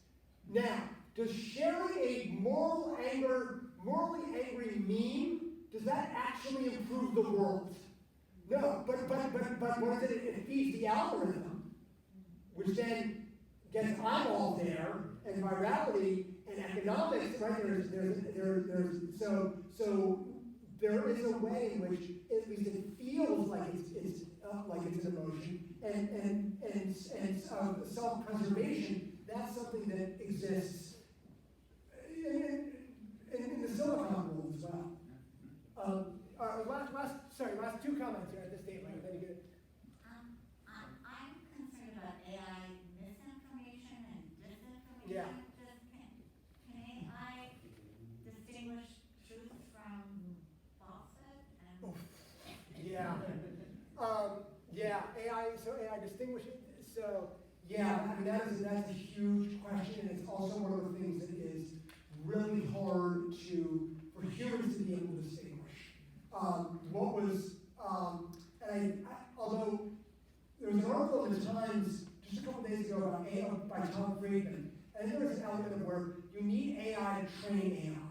Speaker 2: Now, does sharing a morally angry meme, does that actually improve the world? No, but what is it? It feeds the algorithm, which then gets eyeballs there, and virality and economics, right? So there is a way in which at least it feels like it's an emotion, and self-preservation. That's something that exists in the Silicon world as well. Last two comments here at this date. Then you get it.
Speaker 14: I'm concerned about AI misinformation and disinformation.
Speaker 2: Yeah.
Speaker 14: Can AI distinguish truth from falsehood?
Speaker 2: Yeah. AI distinguishing. So yeah, I mean that's a huge question, and it's also one of the things that is really hard for humans to be able to distinguish. Although there was an article in the Times just a couple days ago about AI by Tom Friedman, and there was an element of where you need AI to train AI.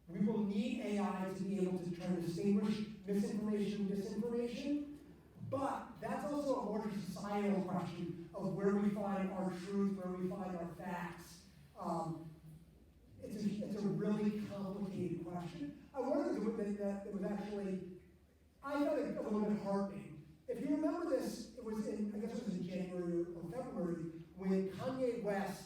Speaker 2: We will need AI to be able to try to distinguish misinformation and disinformation, but that's also a more societal question of where we find our truth, where we find our facts. It's a really complicated question. One of the things that was actually, I found it a little bit heartening. If you remember this, it was in January or February, when Kanye West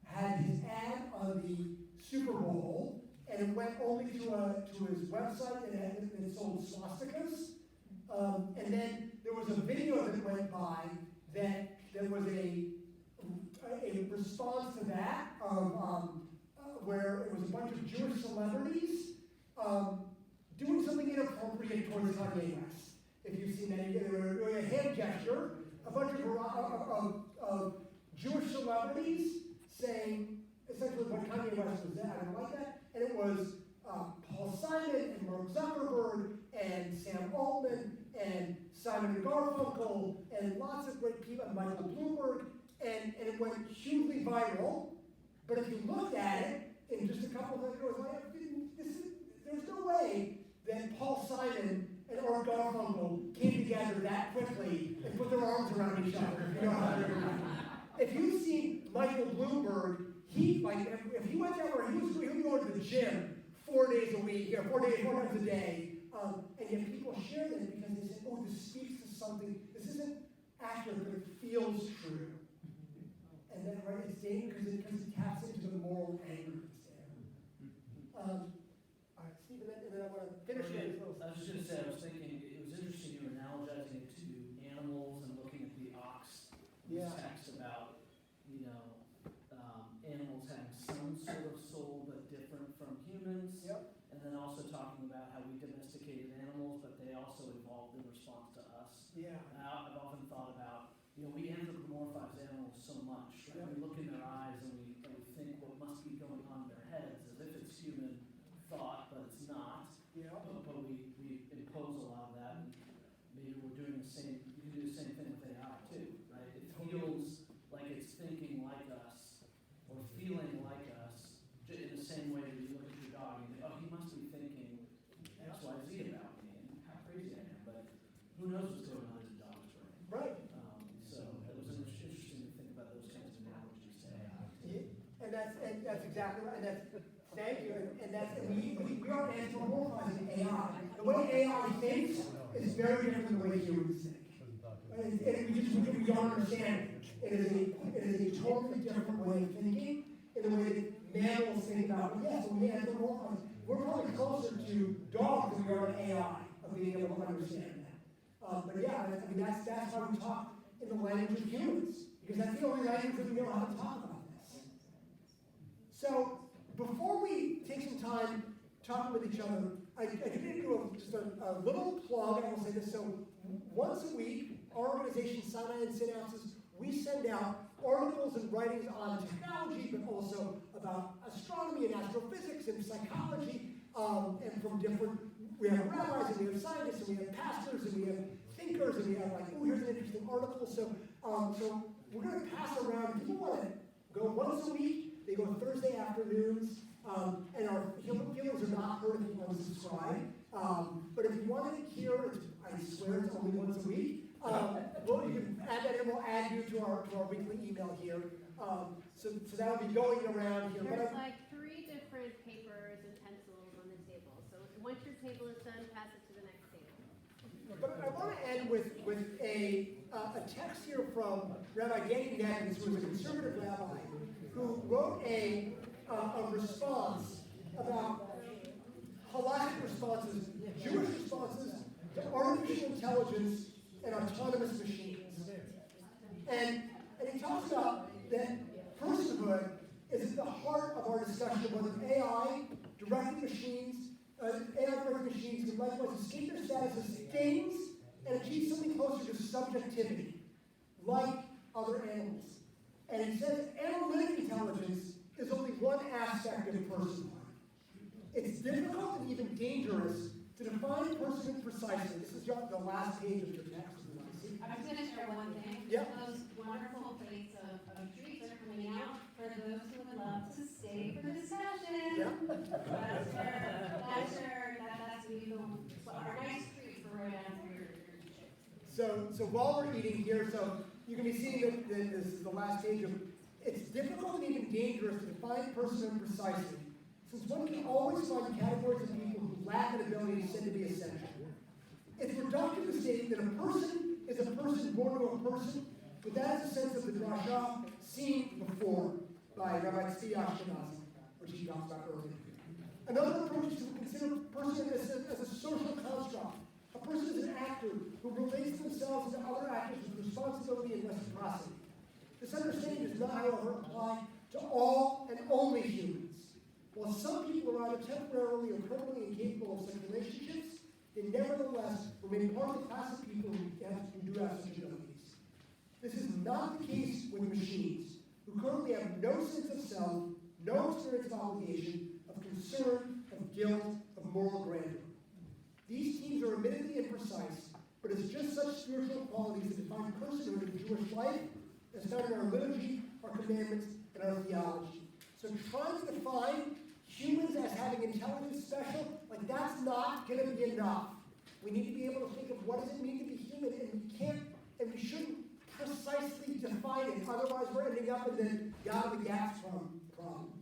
Speaker 2: had his ad on the Super Bowl, and it went only to his website, and it sold swastikas. And then there was a video that went by that there was a response to that where it was a bunch of Jewish celebrities doing something inappropriate towards Kanye West. If you've seen that, they were doing a hand gesture, a bunch of Jewish celebrities saying essentially what Kanye West was at. I don't like that. And it was Paul Simon and Mark Zuckerberg and Sam Altman and Simon and Garfunkel and lots of great people, and Michael Bloomberg, and it went hugely viral. But if you looked at it in just a couple of minutes, there's no way that Paul Simon and Mark Garfunkel came together that quickly and put their arms around each other. You know, if you've seen Michael Bloomberg, he, like, if he went there, he would go to the gym 4 days a week, 4 times a day, and yet people share that because they say, oh, this speaks to something, this isn't accurate, but it feels true. And then, right, it's dangerous because it taps into the moral anger that's there. All right, Stephen, and then I want to finish it.
Speaker 15: I was just going to say, I was thinking, it was interesting you were analogizing it to animals and looking at the ox text about, animals having some sort of soul but different from humans.
Speaker 2: Yep.
Speaker 15: And then also talking about how we domesticated animals, but they also evolved in response to us.
Speaker 2: Yeah.
Speaker 15: And I've often thought about, we anthropomorphize animals so much. Right? We look in their eyes and we think what must be going on in their heads as if it's human thought, but it's not.
Speaker 2: Yeah.
Speaker 15: But we impose a lot of that, and maybe we're doing the same. You can do the same thing with AI too, right? It feels like it's thinking like us or feeling like us, in the same way that you look at your dog and think, oh, he must be thinking X, Y, Z about me and how crazy I am. But who knows what's going on in the dog's brain?
Speaker 2: Right.
Speaker 15: So it was interesting to think about those kinds of analogies to AI.
Speaker 2: And that's exactly right. And that's thank you. And we are anthropomorphizing AI. The way AI thinks is very different than the way humans think. And we don't understand it. It is a totally different way of thinking in the way that mammals think about it. Yes, we anthropomorphize. We're probably closer to dogs than we are to AI of being able to understand that. But yeah, that's why we talk in the language of humans, because that's the only language that we know how to talk about this. So before we take some time talking with each other, I do need to do just a little plug. I will say this. So once a week, our organization, Sinai and Synapses, we send out articles and writings on technology, but also about astronomy and astrophysics and psychology, and from different, we have rabbis and we have scientists and we have pastors and we have thinkers and we have like, oh, here's an interesting article. So we're going to pass around. People want to go once a week. They go Thursday afternoons, and our healings are not heard if you unsubscribe. But if you want to hear, I swear it's only once a week. Well, you can add that, and we'll add you to our weekly email here. So that'll be going around here.
Speaker 1: There's like 3 different papers and pencils on the table. So once your table is done, pass it to the next table.
Speaker 2: But I want to end with a text here from Rabbi Danny Nevins, who is a conservative rabbi, who wrote a response about halachic responses, Jewish responses to artificial intelligence and autonomous machines. And he talks about that personhood is at the heart of our discussion of whether AI-directed machines can likewise escape their status as things and achieve something closer to subjectivity, like other animals. And he says analytic intelligence is only one aspect of personhood. It's difficult and even dangerous to define personhood precisely. This is the last page of your text.
Speaker 1: I was going to share one thing.
Speaker 2: Yep.
Speaker 1: Those wonderful plates of treats are coming out for those who would love to stay for the discussion.
Speaker 2: Yep.
Speaker 1: That's our nice treat for right after your chips.
Speaker 2: So while we're eating here, so you can be seeing that this is the last page of, it's difficult and even dangerous to define personhood precisely, since one can always find categories of people who lack an ability said to be essential. It's reductive to state that a person is a person born to a person, but that is a sense of the drasha seen before by Rabbi Tzvi Ashkenazi, which he talks about earlier. Another approach is to consider a person as a social construct. A person is an actor who relates themselves to other actors with responsibility and reciprocity. This understanding does not, however, apply to all and only humans. While some people are either temporarily or permanently incapable of such relationships, they nevertheless remain part of the class of people who do have such abilities. This is not the case with machines, who currently have no sense of self, no experience of obligation, of concern, of guilt, of moral grandeur. These teams are admittedly imprecise, but it's just such spiritual qualities that define personhood in Jewish life, as found in our liturgy, our commandments, and our theology. So trying to define humans as having intelligence special, like that's not going to be enough. We need to be able to think of what does it mean to be human, and we can't, and we shouldn't precisely define it, otherwise we're ending up in the God of the gaps problem.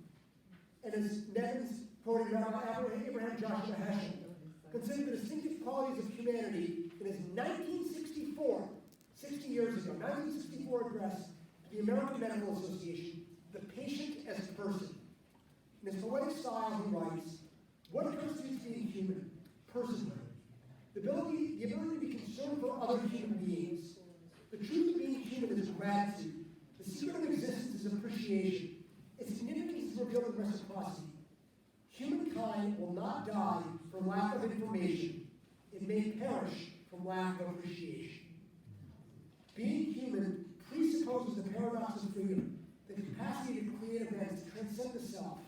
Speaker 2: And as Nevins quoted Rabbi Abraham Joshua Heschel, considered the distinctive qualities of humanity in his 1964, 60 years ago, 1964 address to the American Medical Association, The Patient as a Person. In his poetic style, he writes, what constitutes being human? Personhood. The ability to be concerned for other human beings. The truth of being human is gratitude. The secret of existence is appreciation. Its significance is revealed in reciprocity. Humankind will not die for lack of information. It may perish from lack of appreciation. Being human presupposes the paradox of freedom, the capacity to create events, to transcend the self,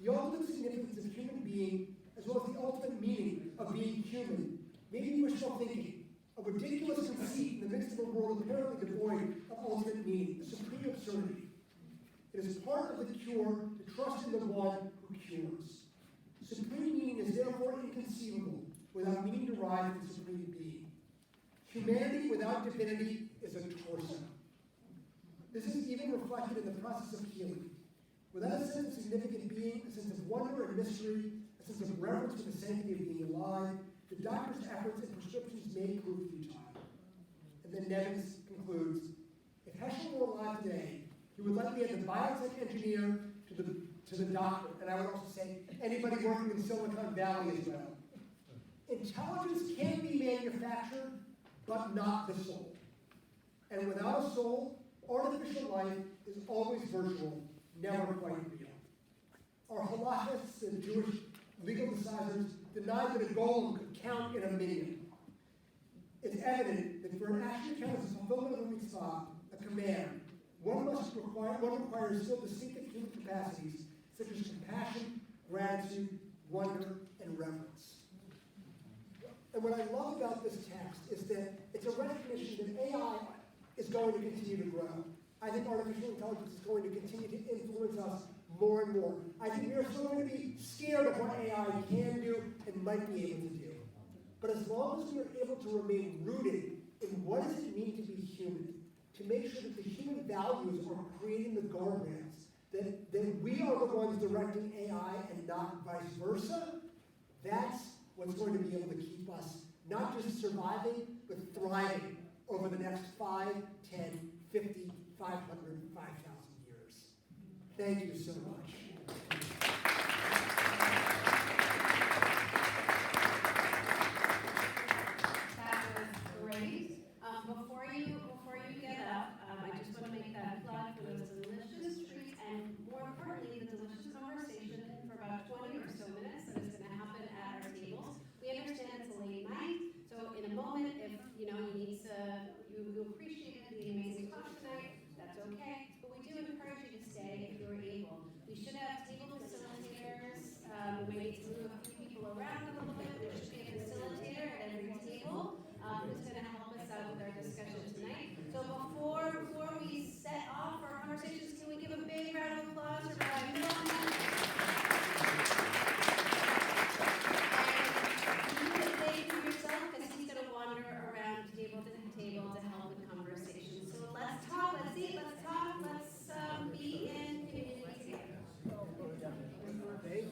Speaker 2: the ultimate significance of human being, as well as the ultimate meaning of being human. Maybe wishful thinking, a ridiculous conceit in the midst of a world apparently devoid of ultimate meaning, a supreme absurdity. It is part of the cure to trust in the one who cures. Supreme meaning is therefore inconceivable without meaning derived from supreme being. Humanity without divinity is a torso. This is even reflected in the process of healing. Without a sense of significant being, a sense of wonder and mystery, a sense of reverence for the sanctity of being alive, the doctor's efforts and prescriptions may prove futile. And then Nevins concludes, if Heschel were alive today, he would likely add the biotech engineer to the doctor, and I would also say anybody working in Silicon Valley as well. Intelligence can be manufactured, but not the soul. And without a soul, artificial life is always virtual, never quite real. Our halachists and Jewish legal decisors denied that a golem could count in a million. It's evident that for an action to count as a fulfillment of a mitzvah, a command, one requires still distinctive human capacities such as compassion, gratitude, wonder, and reverence. And what I love about this text is that it's a recognition that AI is going to continue to grow. I think artificial intelligence is going to continue to influence us more and more. I think we are still going to be scared of what AI can do and might be able to do. But as long as we are able to remain rooted in what does it mean to be human, to make sure that the human values are creating the guardrails, that we are the ones directing AI and not vice versa, that's what's going to be able to keep us not just surviving, but thriving over the next 5, 10, 50, 500, 5,000 years. Thank you so much.
Speaker 1: That was great. Before you get up, I just want to make that plug for those delicious treats and more importantly, the delicious conversation for about 20 or so minutes that is going to happen at our tables. We understand it's a late night, so in a moment, if you need to, you appreciated the amazing talk tonight, that's okay. But we do encourage you to stay if you're able. We should have table facilitators. We may need to move a few people around a little bit, which